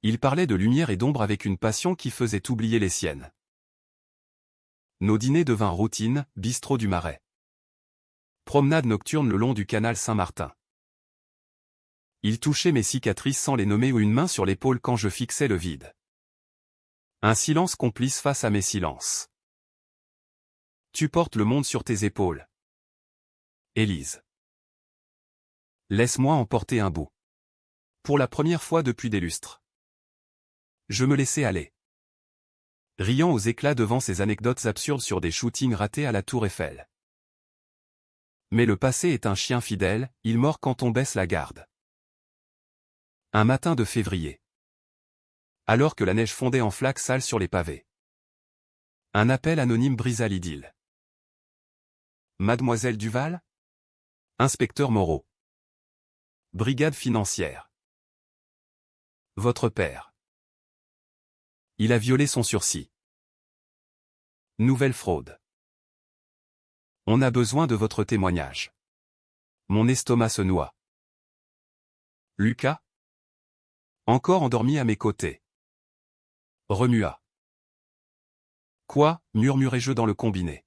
[SPEAKER 1] Il parlait de lumière et d'ombre avec une passion qui faisait oublier les siennes. Nos dîners devinrent routine, bistrot du Marais. Promenade nocturne le long du canal Saint-Martin. Il touchait mes cicatrices sans les nommer ou une main sur l'épaule quand je fixais le vide. Un silence complice face à mes silences. Tu portes le monde sur tes épaules. Élise. Laisse-moi en porter un bout. Pour la première fois depuis des lustres. Je me laissais aller, riant aux éclats devant ces anecdotes absurdes sur des shootings ratés à la Tour Eiffel. Mais le passé est un chien fidèle, il mord quand on baisse la garde. Un matin de février. Alors que la neige fondait en flaques sales sur les pavés. Un appel anonyme brisa l'idylle. Mademoiselle Duval? Inspecteur Moreau. Brigade financière. Votre père. Il a violé son sursis. Nouvelle fraude. On a besoin de votre témoignage. Mon estomac se noie. Lucas? Encore endormi à mes côtés. Remua. Quoi, murmurai-je dans le combiné.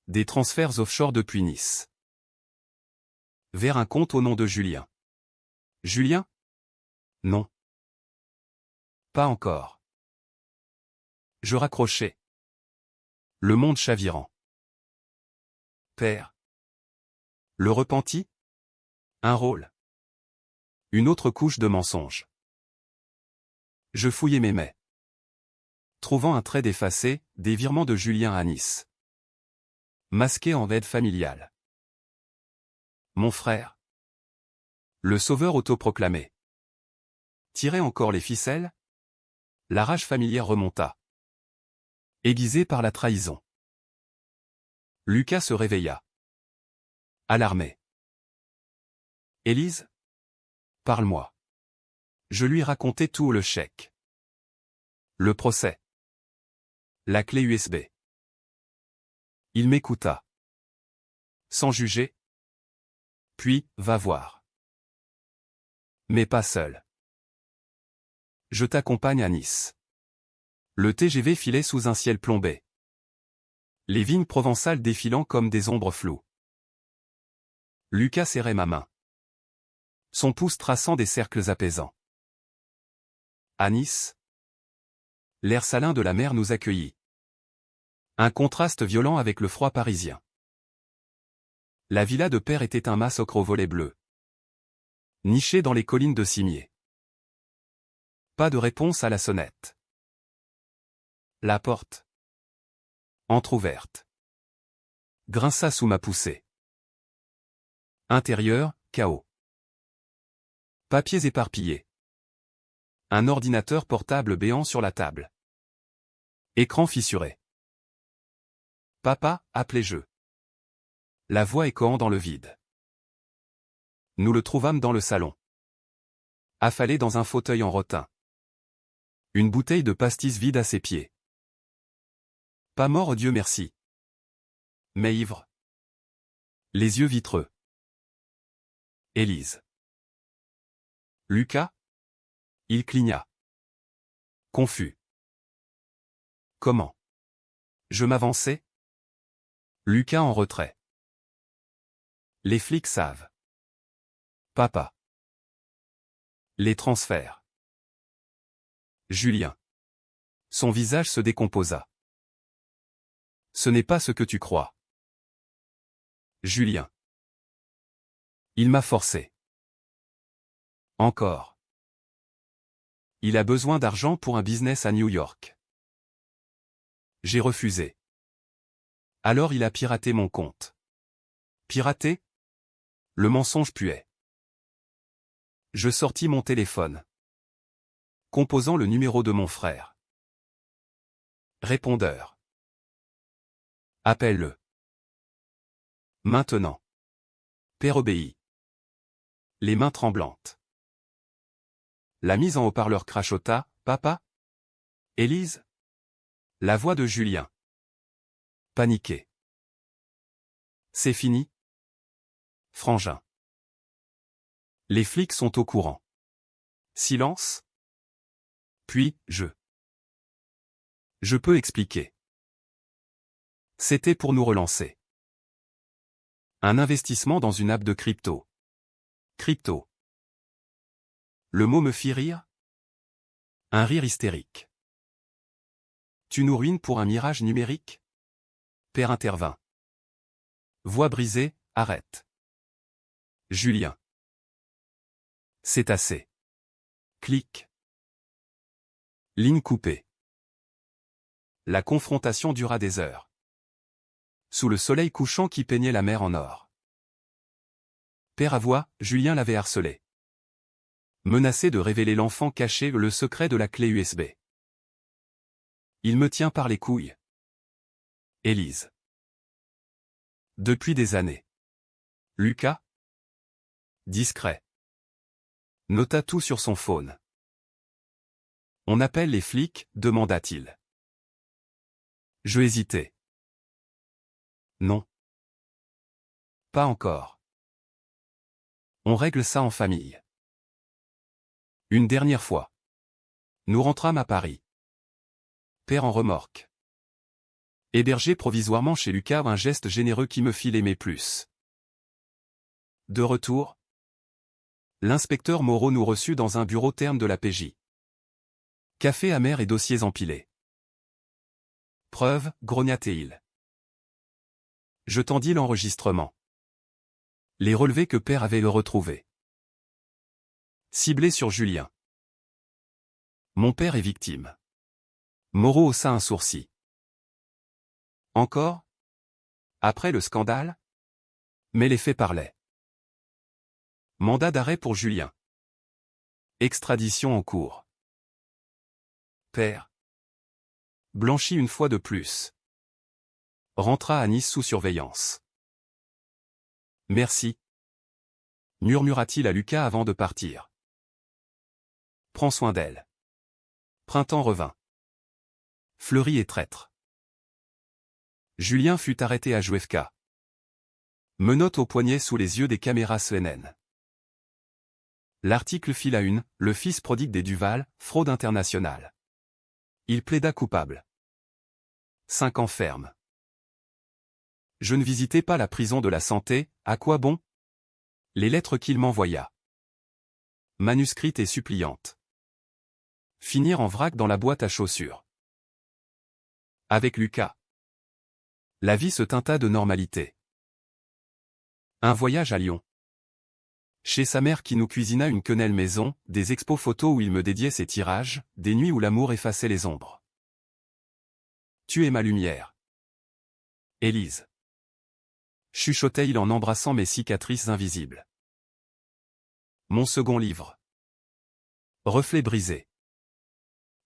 [SPEAKER 1] Des transferts offshore depuis Nice. Vers un compte au nom de Julien. Julien? Non. Pas encore. Je raccrochai. Le monde chavirant. Père. Le repenti? Un rôle. Une autre couche de mensonges. Je fouillai mes mails. Trouvant un trait d'effacé, des virements de Julien à Nice. Masqué en aide familiale. Mon frère. Le sauveur autoproclamé. Tirait encore les ficelles? La rage familière remonta. Aiguisée par la trahison. Lucas se réveilla. Alarmé. Élise? Parle-moi. Je lui racontai tout le chèque. Le procès. La clé USB. Il m'écouta. Sans juger. Puis, va voir. Mais pas seul. Je t'accompagne à Nice. Le TGV filait sous un ciel plombé. Les vignes provençales défilant comme des ombres floues. Lucas serrait ma main. Son pouce traçant des cercles apaisants. À Nice, l'air salin de la mer nous accueillit. Un contraste violent avec le froid parisien. La villa de père était un massacre aux volets bleus. Niché dans les collines de cimiers. Pas de réponse à la sonnette. La porte. Entr'ouverte. Grinça sous ma poussée. Intérieur, chaos. Papiers éparpillés. Un ordinateur portable béant sur la table. Écran fissuré. Papa, appelai-je. La voix échoant dans le vide. Nous le trouvâmes dans le salon. Affalé dans un fauteuil en rotin. Une bouteille de pastis vide à ses pieds. Pas mort, Dieu merci. Mais ivre. Les yeux vitreux. Élise. Lucas? Il cligna. Confus. Comment? Je m'avançai. Lucas en retrait. Les flics savent. Papa. Les transferts. Julien. Son visage se décomposa. Ce n'est pas ce que tu crois. Julien. Il m'a forcé. Encore. Il a besoin d'argent pour un business à New York. J'ai refusé. Alors il a piraté mon compte. Piraté? Le mensonge puait. Je sortis mon téléphone. Composant le numéro de mon frère. Répondeur. Appelle-le. Maintenant. Père obéit. Les mains tremblantes. La mise en haut-parleur crachota, papa? Élise? La voix de Julien. Paniqué. C'est fini? Frangin. Les flics sont au courant. Silence? Puis, je peux expliquer. C'était pour nous relancer. Un investissement dans une app de crypto. Crypto. Le mot me fit rire. Un rire hystérique. Tu nous ruines pour un mirage numérique? Père intervint. Voix brisée, arrête. Julien. C'est assez. Clic. Ligne coupée. La confrontation dura des heures. Sous le soleil couchant qui peignait la mer en or. Père à voix, Julien l'avait harcelé. Menacé de révéler l'enfant caché le secret de la clé USB. Il me tient par les couilles. Élise. Depuis des années. Lucas. Discret. Nota tout sur son phone. On appelle les flics, demanda-t-il. Je hésitais. Non. Pas encore. On règle ça en famille. Une dernière fois. Nous rentrâmes à Paris. Père en remorque. Hébergé provisoirement chez Lucas, un geste généreux qui me fit l'aimer plus. De retour, l'inspecteur Moreau nous reçut dans un bureau terne de la PJ. Café amer et dossiers empilés. Preuve, grognatait-il. Je tendis l'enregistrement. Les relevés que Père avait retrouvés. Ciblés sur Julien. Mon père est victime. Moreau haussa un sourcil. Encore? Après le scandale? Mais les faits parlaient. Mandat d'arrêt pour Julien. Extradition en cours. Père. Blanchi une fois de plus. Rentra à Nice sous surveillance. Merci. Murmura-t-il à Lucas avant de partir. Prends soin d'elle. Printemps revint. Fleuri et traître. Julien fut arrêté à Juevka. Menottes au poignet sous les yeux des caméras CNN. L'article fit la une, le fils prodigue des Duval, fraude internationale. Il plaida coupable. 5 ans ferme. Je ne visitais pas la prison de la Santé, à quoi bon? Les lettres qu'il m'envoya. Manuscrites et suppliantes. Finir en vrac dans la boîte à chaussures. Avec Lucas. La vie se teinta de normalité. Un voyage à Lyon. Chez sa mère qui nous cuisina une quenelle maison, des expos photos où il me dédiait ses tirages, des nuits où l'amour effaçait les ombres. Tu es ma lumière. Élise. Chuchotait-il en embrassant mes cicatrices invisibles. Mon second livre. Reflet brisé.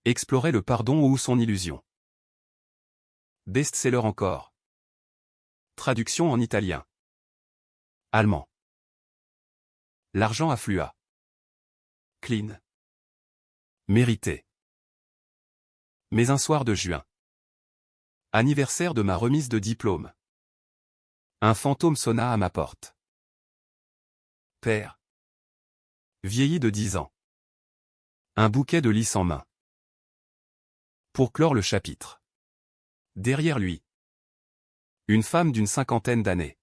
[SPEAKER 1] Explorer le pardon ou son illusion. Best-seller encore. Traduction en italien. Allemand. L'argent afflua. Clean. Mérité. Mais un soir de juin. Anniversaire de ma remise de diplôme. Un fantôme sonna à ma porte. Père. Vieilli de 10 ans. Un bouquet de lys en main. Pour clore le chapitre. Derrière lui. Une femme d'une 50aine d'années.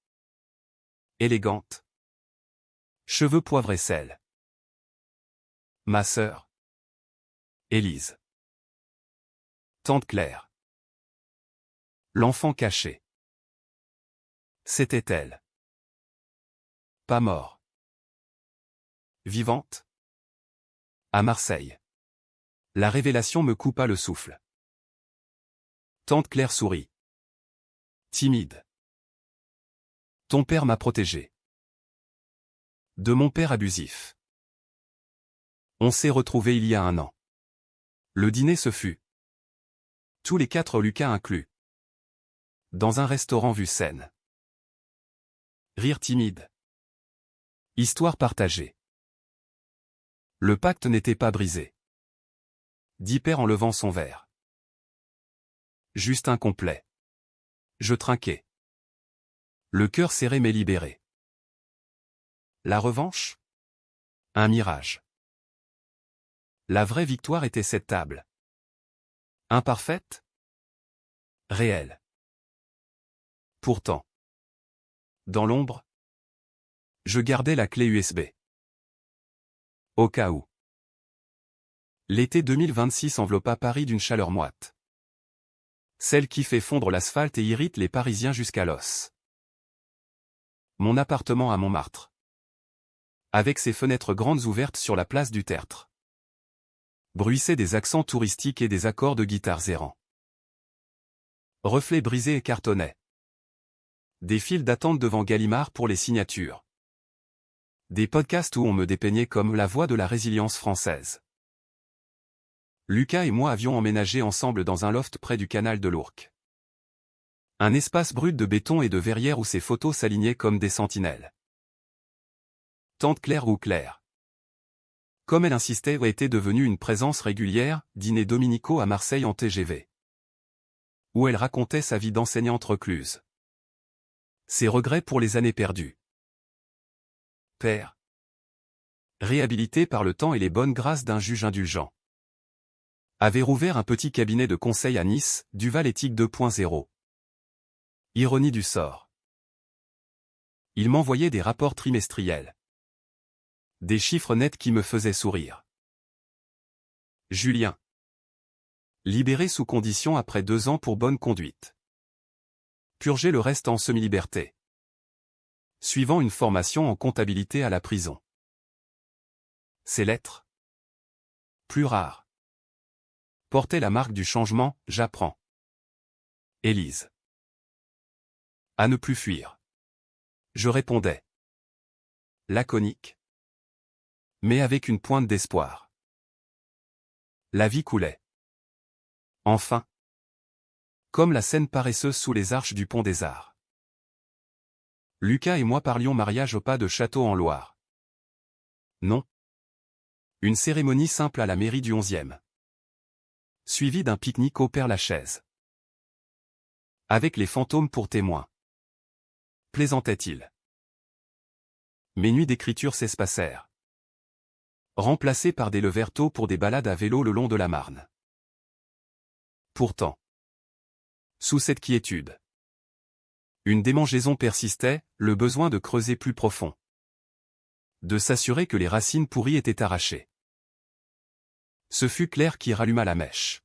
[SPEAKER 1] Élégante. Cheveux poivre et sel. Ma sœur. Élise. Tante Claire. L'enfant caché. C'était elle. Pas mort. Vivante. À Marseille. La révélation me coupa le souffle. Tante Claire sourit. Timide. Ton père m'a protégé. De mon père abusif. On s'est retrouvés il y a 1 an. Le dîner se fut. Tous les 4 Lucas inclus. Dans un restaurant vue Seine. Rire timide. Histoire partagée. Le pacte n'était pas brisé. Dit Père en levant son verre. Juste incomplet. Je trinquais. Le cœur serré mais libéré. La revanche? Un mirage. La vraie victoire était cette table. Imparfaite? Réelle. Pourtant. Dans l'ombre? Je gardais la clé USB. Au cas où. L'été 2026 enveloppa Paris d'une chaleur moite. Celle qui fait fondre l'asphalte et irrite les Parisiens jusqu'à l'os. Mon appartement à Montmartre. Avec ses fenêtres grandes ouvertes sur la place du Tertre. Bruissaient des accents touristiques et des accords de guitares errants. Reflets brisés et cartonnaient. Des files d'attente devant Gallimard pour les signatures. Des podcasts où on me dépeignait comme la voix de la résilience française. Lucas et moi avions emménagé ensemble dans un loft près du canal de l'Ourcq. Un espace brut de béton et de verrière où ses photos s'alignaient comme des sentinelles. Tante Claire ou Claire. Comme elle insistait, était devenue une présence régulière, dîners dominicaux à Marseille en TGV. Où elle racontait sa vie d'enseignante recluse. Ses regrets pour les années perdues. Père. Réhabilité par le temps et les bonnes grâces d'un juge indulgent. Avait rouvert un petit cabinet de conseil à Nice, Duval Éthique 2.0. Ironie du sort. Il m'envoyait des rapports trimestriels. Des chiffres nets qui me faisaient sourire. Julien. Libéré sous condition après 2 ans pour bonne conduite. Purger le reste en semi-liberté. Suivant une formation en comptabilité à la prison. Ces lettres. Plus rares. Portait la marque du changement, j'apprends. Élise. À ne plus fuir. Je répondais. Laconique. Mais avec une pointe d'espoir. La vie coulait. Enfin. Comme la scène paresseuse sous les arches du pont des Arts. Lucas et moi parlions mariage au pas de Château en Loire. Non. Une cérémonie simple à la mairie du 11e. Suivie d'un pique-nique au Père-Lachaise. Avec les fantômes pour témoins. Plaisantait-il. Mes nuits d'écriture s'espacèrent. Remplacées par des levers tôt pour des balades à vélo le long de la Marne. Pourtant. Sous cette quiétude. Une démangeaison persistait, le besoin de creuser plus profond. De s'assurer que les racines pourries étaient arrachées. Ce fut Claire qui ralluma la mèche.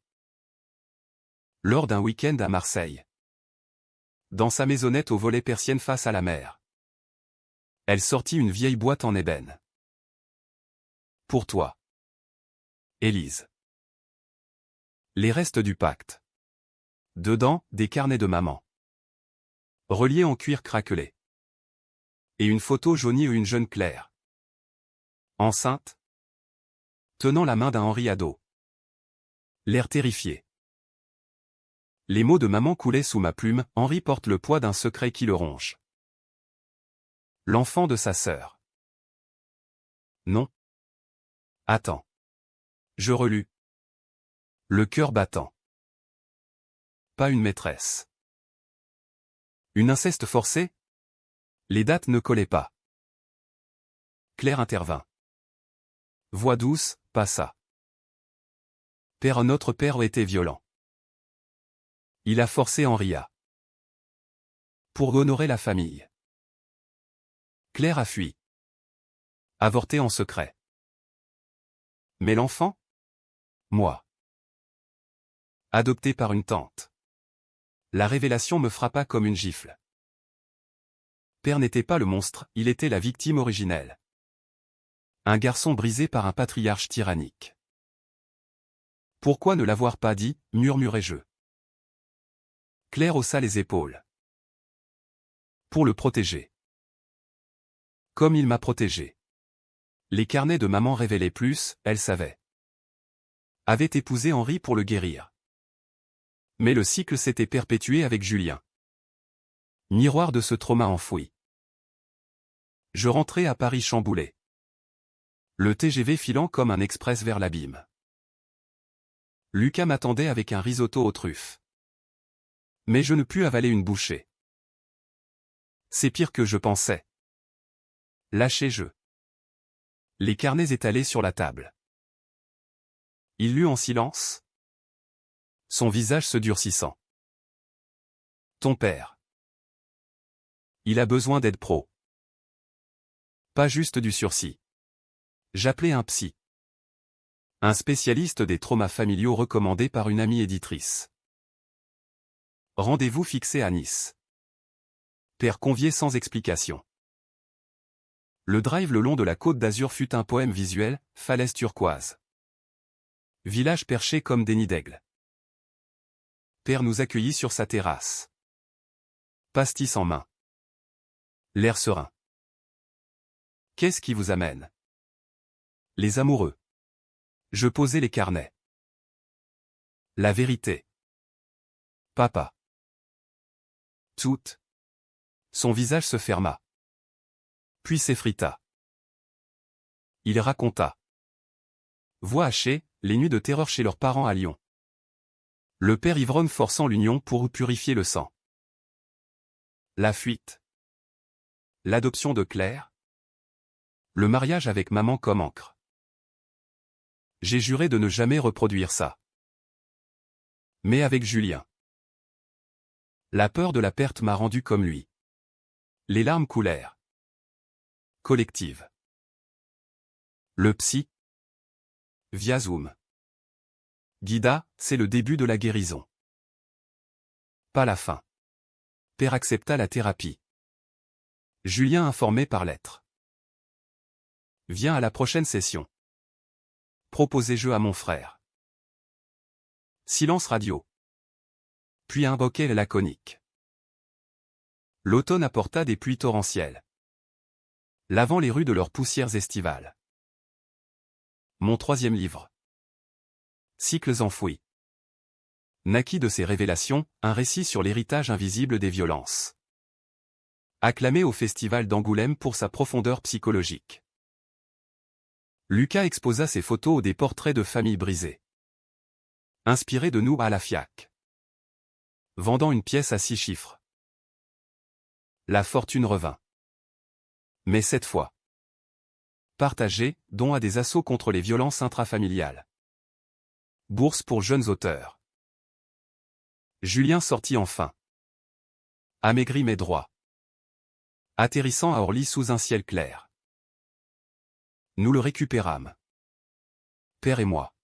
[SPEAKER 1] Lors d'un week-end à Marseille. Dans sa maisonnette aux volets persiennes face à la mer. Elle sortit une vieille boîte en ébène. Pour toi. Élise. Les restes du pacte. Dedans, des carnets de maman. Reliés en cuir craquelé. Et une photo jaunie où une jeune Claire. Enceinte. Tenant la main d'un Henri ado. L'air terrifié. Les mots de maman coulaient sous ma plume, Henri porte le poids d'un secret qui le ronge. L'enfant de sa sœur. Non. Attends. Je relus. Le cœur battant. Pas une maîtresse. Une inceste forcée? Les dates ne collaient pas. Claire intervint. Voix douce, pas ça. Père, notre père était violent. Il a forcé Henria. Pour honorer la famille. Claire a fui. Avorté en secret. Mais l'enfant? Moi. Adopté par une tante. La révélation me frappa comme une gifle. Père n'était pas le monstre, il était la victime originelle. Un garçon brisé par un patriarche tyrannique. Pourquoi ne l'avoir pas dit, murmurai-je. Claire haussa les épaules. Pour le protéger. Comme il m'a protégé. Les carnets de maman révélaient plus, elle savait. Avait épousé Henri pour le guérir. Mais le cycle s'était perpétué avec Julien. Miroir de ce trauma enfoui. Je rentrais à Paris chamboulé. Le TGV filant comme un express vers l'abîme. Lucas m'attendait avec un risotto aux truffes. Mais je ne pus avaler une bouchée. C'est pire que je pensais. Lâché-je. Les carnets étalés sur la table. Il lut en silence. Son visage se durcissant. Ton père. Il a besoin d'aide pro. Pas juste du sursis. J'appelais un psy. Un spécialiste des traumas familiaux recommandé par une amie éditrice. Rendez-vous fixé à Nice. Père convié sans explication. Le drive le long de la Côte d'Azur fut un poème visuel, falaise turquoise. Village perché comme des nids d'aigles. Père nous accueillit sur sa terrasse. Pastis en main. L'air serein. Qu'est-ce qui vous amène? Les amoureux. Je posais les carnets. La vérité. Papa. Tout. Son visage se ferma. Puis s'effrita. Il raconta. Voix hachée, les nuits de terreur chez leurs parents à Lyon. Le père ivrogne forçant l'union pour purifier le sang. La fuite. L'adoption de Claire. Le mariage avec maman comme encre. J'ai juré de ne jamais reproduire ça. Mais avec Julien. La peur de la perte m'a rendu comme lui. Les larmes coulèrent. Collective. Le psy. Via Zoom. Guida, c'est le début de la guérison. Pas la fin. Père accepta la thérapie. Julien informé par lettre. Viens à la prochaine session. Proposez jeu à mon frère. Silence radio. Puis un bokeh laconique. L'automne apporta des pluies torrentielles, lavant les rues de leurs poussières estivales. Mon troisième livre. Cycles enfouis. Naquit de ces révélations, un récit sur l'héritage invisible des violences. Acclamé au Festival d'Angoulême pour sa profondeur psychologique. Lucas exposa ses photos des portraits de familles brisées. Inspiré de nous à la FIAC. Vendant une pièce à 6 chiffres. La fortune revint. Mais cette fois. Partagé, don à des assauts contre les violences intrafamiliales. Bourse pour jeunes auteurs. Julien sortit enfin. Amaigri mais droit. Atterrissant à Orly sous un ciel clair. Nous le récupérâmes. Père et moi.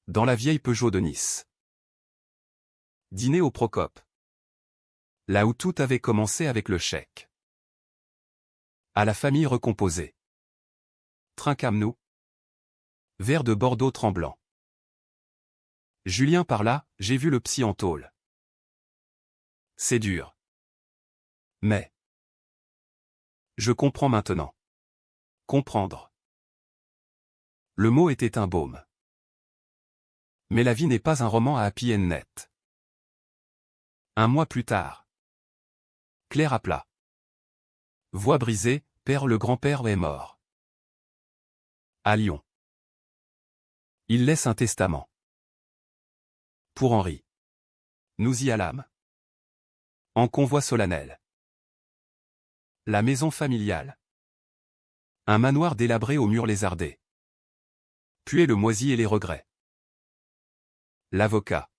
[SPEAKER 1] Dans la vieille Peugeot de Nice. Dîner au Procope. Là où tout avait commencé avec le chèque. À la famille recomposée. Trinquâmes-nous. Verre de Bordeaux tremblant. Julien parla, j'ai vu le psy en tôle. C'est dur. Mais. Je comprends maintenant. Comprendre. Le mot était un baume. Mais la vie n'est pas un roman à happy end net. Un mois plus tard. Claire à plat. Voix brisée, père le grand-père est mort. À Lyon. Il laisse un testament. Pour Henri. Nous y allâmes. En convoi solennel. La maison familiale. Un manoir délabré aux murs lézardés. Puait le moisi et les regrets. L'avocat.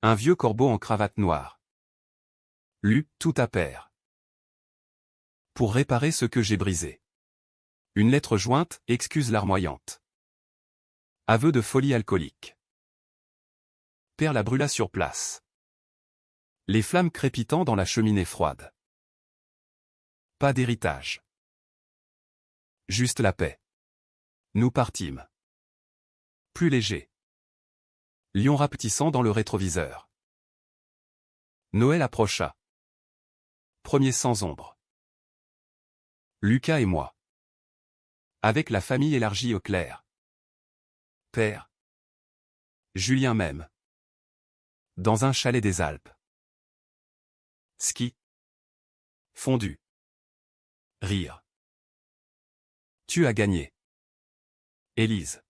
[SPEAKER 1] Un vieux corbeau en cravate noire. Lu, tout à pair. Pour réparer ce que j'ai brisé. Une lettre jointe, excuse larmoyante. Aveu de folie alcoolique. Père la brûla sur place. Les flammes crépitant dans la cheminée froide. Pas d'héritage. Juste la paix. Nous partîmes. Plus léger. Lion rapetissant dans le rétroviseur. Noël approcha. Premier sans ombre. Lucas et moi. Avec la famille élargie au clair. Père. Julien même. Dans un chalet des Alpes. Ski. Fondu. Rire. Tu as gagné. Élise.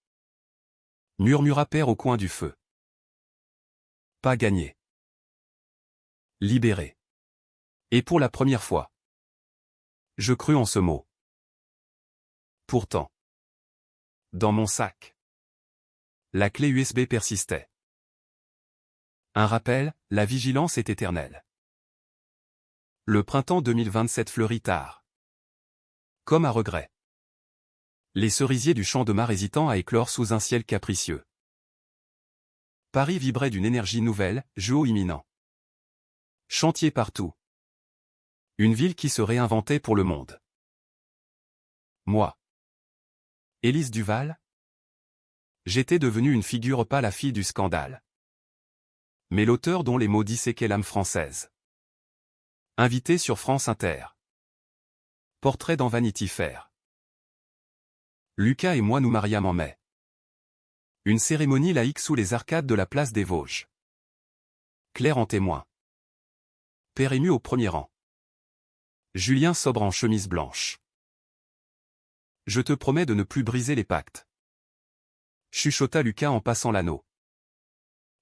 [SPEAKER 1] Murmura père au coin du feu. Pas gagné. Libéré. Et pour la première fois. Je crus en ce mot. Pourtant. Dans mon sac. La clé USB persistait. Un rappel, la vigilance est éternelle. Le printemps 2027 fleurit tard. Comme à regret. Les cerisiers du champ de Mars hésitant à éclore sous un ciel capricieux. Paris vibrait d'une énergie nouvelle, jeu imminent. Chantier partout. Une ville qui se réinventait pour le monde. Moi. Élise Duval. J'étais devenue une figure pas la fille du scandale. Mais l'auteur dont les mots disséquaient l'âme française. Invité sur France Inter. Portrait dans Vanity Fair. Lucas et moi nous mariâmes en mai. Une cérémonie laïque sous les arcades de la place des Vosges. Claire en témoin. Père ému au premier rang. Julien sobre en chemise blanche. Je te promets de ne plus briser les pactes. Chuchota Lucas en passant l'anneau.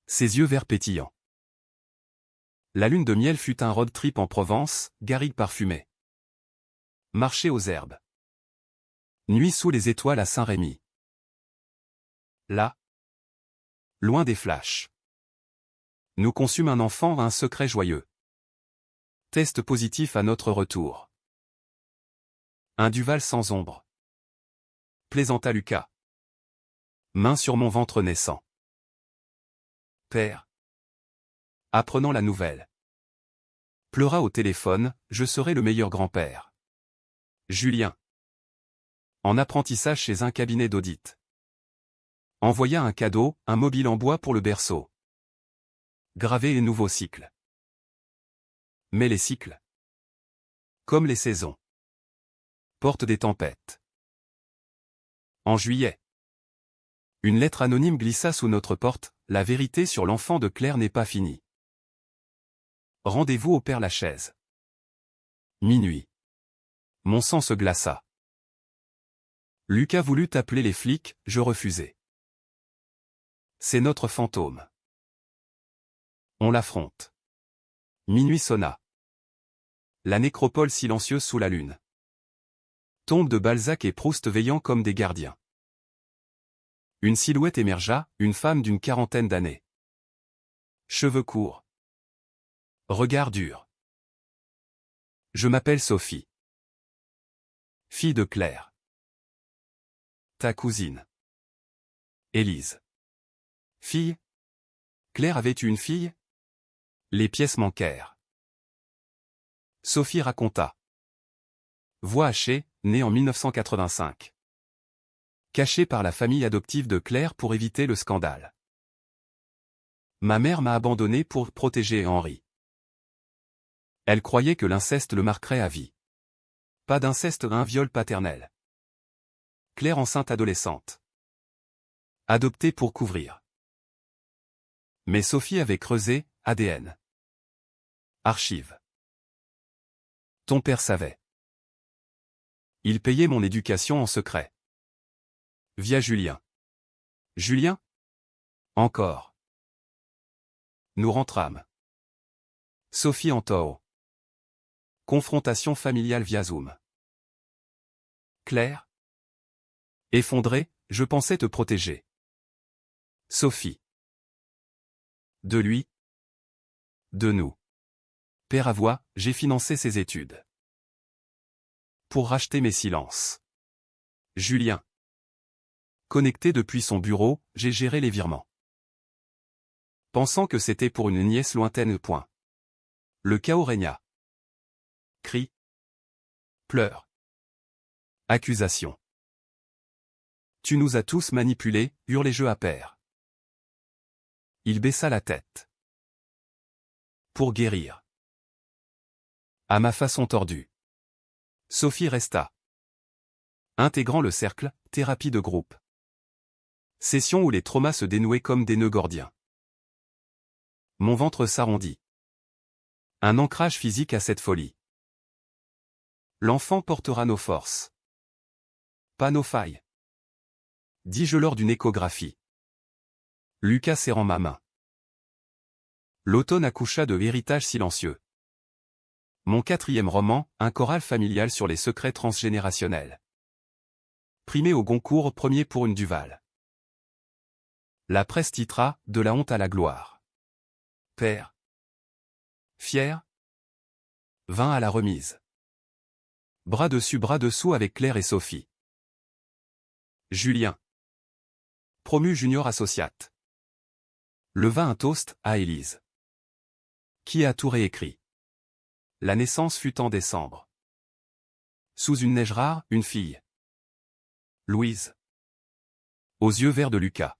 [SPEAKER 1] Ses yeux verts pétillants. La lune de miel fut un road trip en Provence, garrigue parfumée. Marché aux herbes. Nuit sous les étoiles à Saint-Rémy. Là, loin des flashs. Nous conçûmes un enfant, un secret joyeux. Test positif à notre retour. Un Duval sans ombre. Plaisanta Lucas. Main sur mon ventre naissant. Père. Apprenant la nouvelle. Pleura au téléphone, je serai le meilleur grand-père. Julien. En apprentissage chez un cabinet d'audit. Envoya un cadeau, un mobile en bois pour le berceau. Gravé et nouveau cycle. Mais les cycles, comme les saisons, portent des tempêtes. En juillet, une lettre anonyme glissa sous notre porte, la vérité sur l'enfant de Claire n'est pas finie. Rendez-vous au Père-Lachaise. Minuit. Mon sang se glaça. Lucas voulut appeler les flics, je refusai. C'est notre fantôme. On l'affronte. Minuit sonna. La nécropole silencieuse sous la lune. Tombe de Balzac et Proust veillant comme des gardiens. Une silhouette émergea, une femme d'une quarantaine d'années. Cheveux courts. Regard dur. Je m'appelle Sophie. Fille de Claire. Ta cousine. Élise. Fille. Claire avait une fille? Les pièces manquèrent. Sophie raconta. Voix hachée, née en 1985. Cachée par la famille adoptive de Claire pour éviter le scandale. Ma mère m'a abandonné pour protéger Henri. Elle croyait que l'inceste le marquerait à vie. Pas d'inceste, un viol paternel. Claire enceinte adolescente. Adoptée pour couvrir. Mais Sophie avait creusé, ADN. Archives. Ton père savait. Il payait mon éducation en secret. Via Julien. Julien? Encore. Nous rentrâmes. Sophie en taureau. Confrontation familiale via Zoom. Claire? Effondrée, je pensais te protéger. Sophie. De lui. De nous. Père à voix, j'ai financé ses études. Pour racheter mes silences. Julien. Connecté depuis son bureau, j'ai géré les virements. Pensant que c'était pour une nièce lointaine. Le chaos régna. Cris. Pleurs. Accusations. Tu nous as tous manipulés, hurlai-je à père. Il baissa la tête. Pour guérir. À ma façon tordue. Sophie resta. Intégrant le cercle, thérapie de groupe. Session où les traumas se dénouaient comme des nœuds gordiens. Mon ventre s'arrondit. Un ancrage physique à cette folie. L'enfant portera nos forces. Pas nos failles. Dis-je lors d'une échographie. Lucas serrant ma main. L'automne accoucha de Héritage silencieux. Mon 4e roman, un choral familial sur les secrets transgénérationnels. Primé au Goncourt, premier pour une Duval. La presse titra, de la honte à la gloire. Père. Fier. Vint à la remise. Bras dessus bras dessous avec Claire et Sophie. Julien. Promu junior associate. Leva un toast à Élise. Qui a tout réécrit. La naissance fut en décembre. Sous une neige rare, une fille. Louise. Aux yeux verts de Lucas.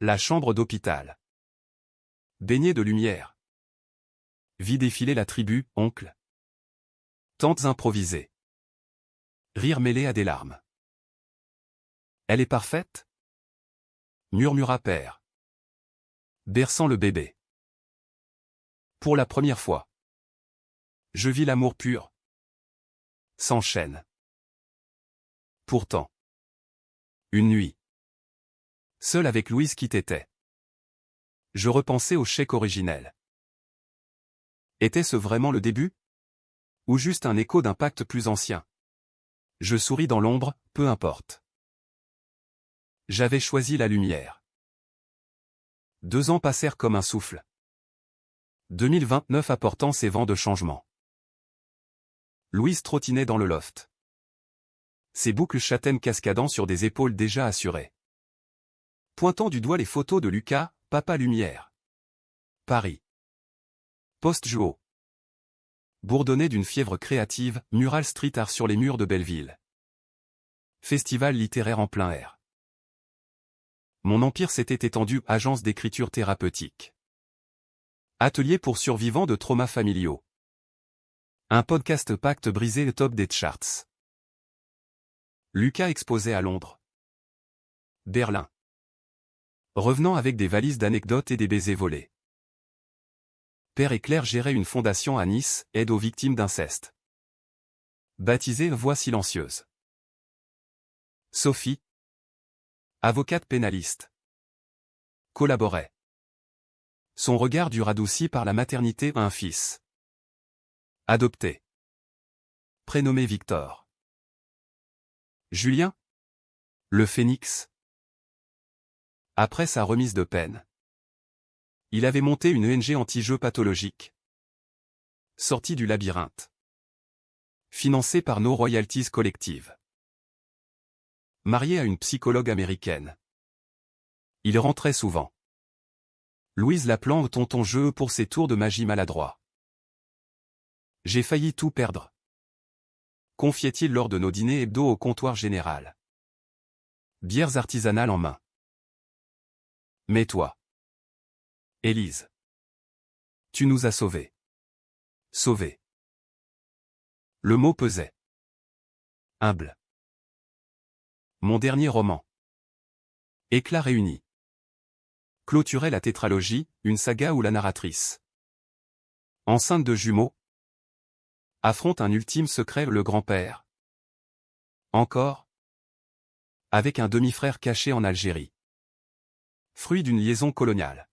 [SPEAKER 1] La chambre d'hôpital. Baignée de lumière. Vit défiler la tribu, oncle. Tantes improvisées. Rire mêlé à des larmes. Elle est parfaite? Murmura père. Berçant le bébé. Pour la première fois. Je vis l'amour pur. Sans chaîne. Pourtant. Une nuit. Seul avec Louise qui t'était. Je repensais au chèque originel. Était-ce vraiment le début? Ou juste un écho d'un pacte plus ancien? Je souris dans l'ombre, peu importe. J'avais choisi la lumière. 2 ans passèrent comme un souffle. 2029 apportant ses vents de changement. Louise trottinait dans le loft. Ses boucles châtaines cascadant sur des épaules déjà assurées. Pointant du doigt les photos de Lucas, Papa Lumière. Paris. Post-Juo. Bourdonné d'une fièvre créative, mural street art sur les murs de Belleville. Festival littéraire en plein air. Mon empire s'était étendu, agence d'écriture thérapeutique. Atelier pour survivants de traumas familiaux. Un podcast pacte brisé le top des charts. Lucas exposé à Londres. Berlin. Revenant avec des valises d'anecdotes et des baisers volés. Père et Claire géraient une fondation à Nice, aide aux victimes d'inceste. Baptisée Voix silencieuse. Sophie. Avocate pénaliste. Collaborait. Son regard dut radouci par la maternité un fils. Adopté. Prénommé Victor. Julien. Le Phénix. Après sa remise de peine. Il avait monté une ONG anti-jeux pathologiques. Sorti du labyrinthe. Financé par nos royalties collectives. Marié à une psychologue américaine. Il rentrait souvent. Louise l'appelant tonton jeu pour ses tours de magie maladroits. J'ai failli tout perdre. Confiait-il lors de nos dîners hebdo au comptoir général. Bières artisanales en main. Mais toi. Élise. Tu nous as sauvés. Sauvés. Le mot pesait. Humble. Mon dernier roman. Éclat réuni. Clôturait la tétralogie, une saga où la narratrice. Enceinte de jumeaux. Affronte un ultime secret, le grand-père. Encore. Avec un demi-frère caché en Algérie. Fruit d'une liaison coloniale.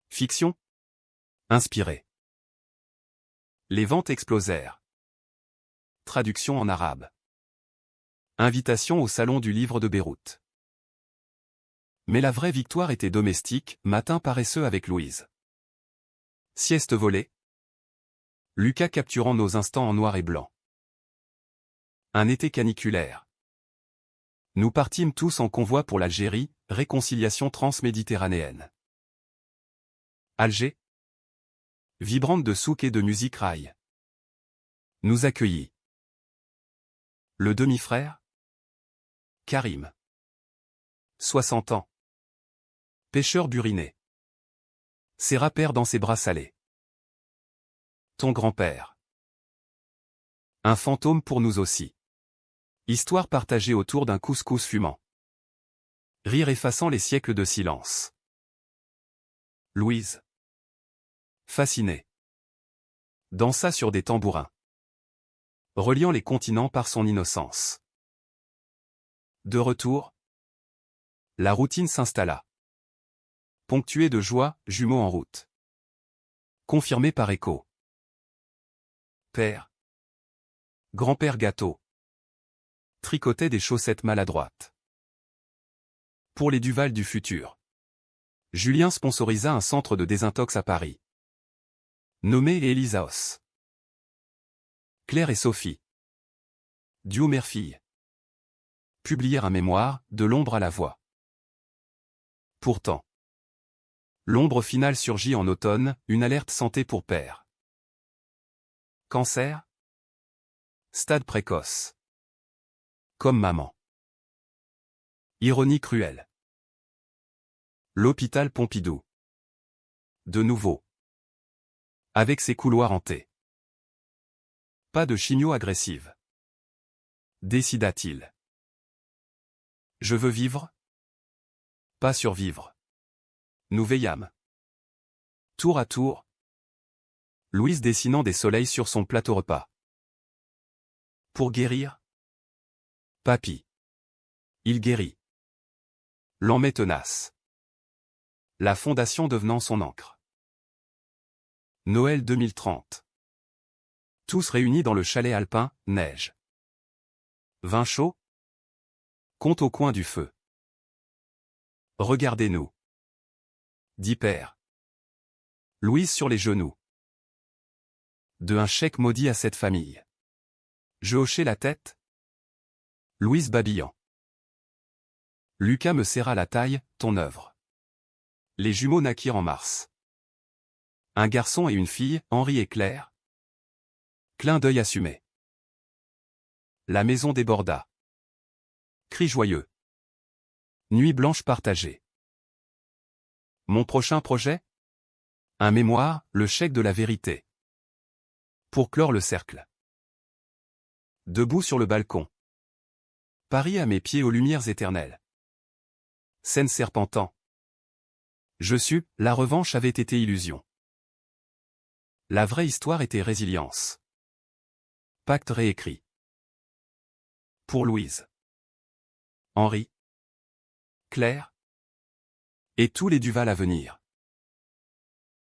[SPEAKER 1] Fiction. Inspiré. Les ventes explosèrent. Traduction en arabe. Invitation au salon du livre de Beyrouth. Mais la vraie victoire était domestique, matin paresseux avec Louise. Sieste volée. Lucas capturant nos instants en noir et blanc. Un été caniculaire. Nous partîmes tous en convoi pour l'Algérie, réconciliation transméditerranéenne. Alger. Vibrante de souk et de musique rail. Nous accueillit. Le demi-frère. Karim. 60 ans. Pêcheur buriné. Serra père dans ses bras salés. Ton grand-père. Un fantôme pour nous aussi. Histoire partagée autour d'un couscous fumant. Rire effaçant les siècles de silence. Louise. Fascinée. Dansa sur des tambourins. Reliant les continents par son innocence. De retour. La routine s'installa. Ponctuée de joie, jumeaux en route. Confirmé par écho. Père. Grand-père gâteau. Tricotait des chaussettes maladroites. Pour les Duval du futur. Julien sponsorisa un centre de désintox à Paris. Nommé Elisaos. Claire et Sophie. Duo mère-fille. Publièrent un mémoire, de l'ombre à la voix. Pourtant. L'ombre finale surgit en automne, une alerte santé pour père. Cancer. Stade précoce. Comme maman. Ironie cruelle. L'hôpital Pompidou. De nouveau. Avec ses couloirs hantés. Pas de chimio agressive. Décida-t-il. Je veux vivre. Pas survivre. Nous veillâmes. Tour à tour. Louise dessinant des soleils sur son plateau repas. Pour guérir. Papy. Il guérit. L'emmai tenace. La fondation devenant son encre. Noël 2030. Tous réunis dans le chalet alpin, neige. Vin chaud. Compte au coin du feu. Regardez-nous. Dit père. Louise sur les genoux. De un chèque maudit à cette famille. Je hochai la tête. Louise babillant. Lucas me serra la taille, ton œuvre. Les jumeaux naquirent en mars. Un garçon et une fille, Henri et Claire. Clin d'œil assumé. La maison déborda. Cris joyeux. Nuit blanche partagée. Mon prochain projet? Un mémoire, le chèque de la vérité. Pour clore le cercle. Debout sur le balcon. Paris à mes pieds aux lumières éternelles. Scène serpentant. Je sus, la revanche avait été illusion. La vraie histoire était résilience. Pacte réécrit. Pour Louise. Henri. Claire. Et tous les Duval à venir.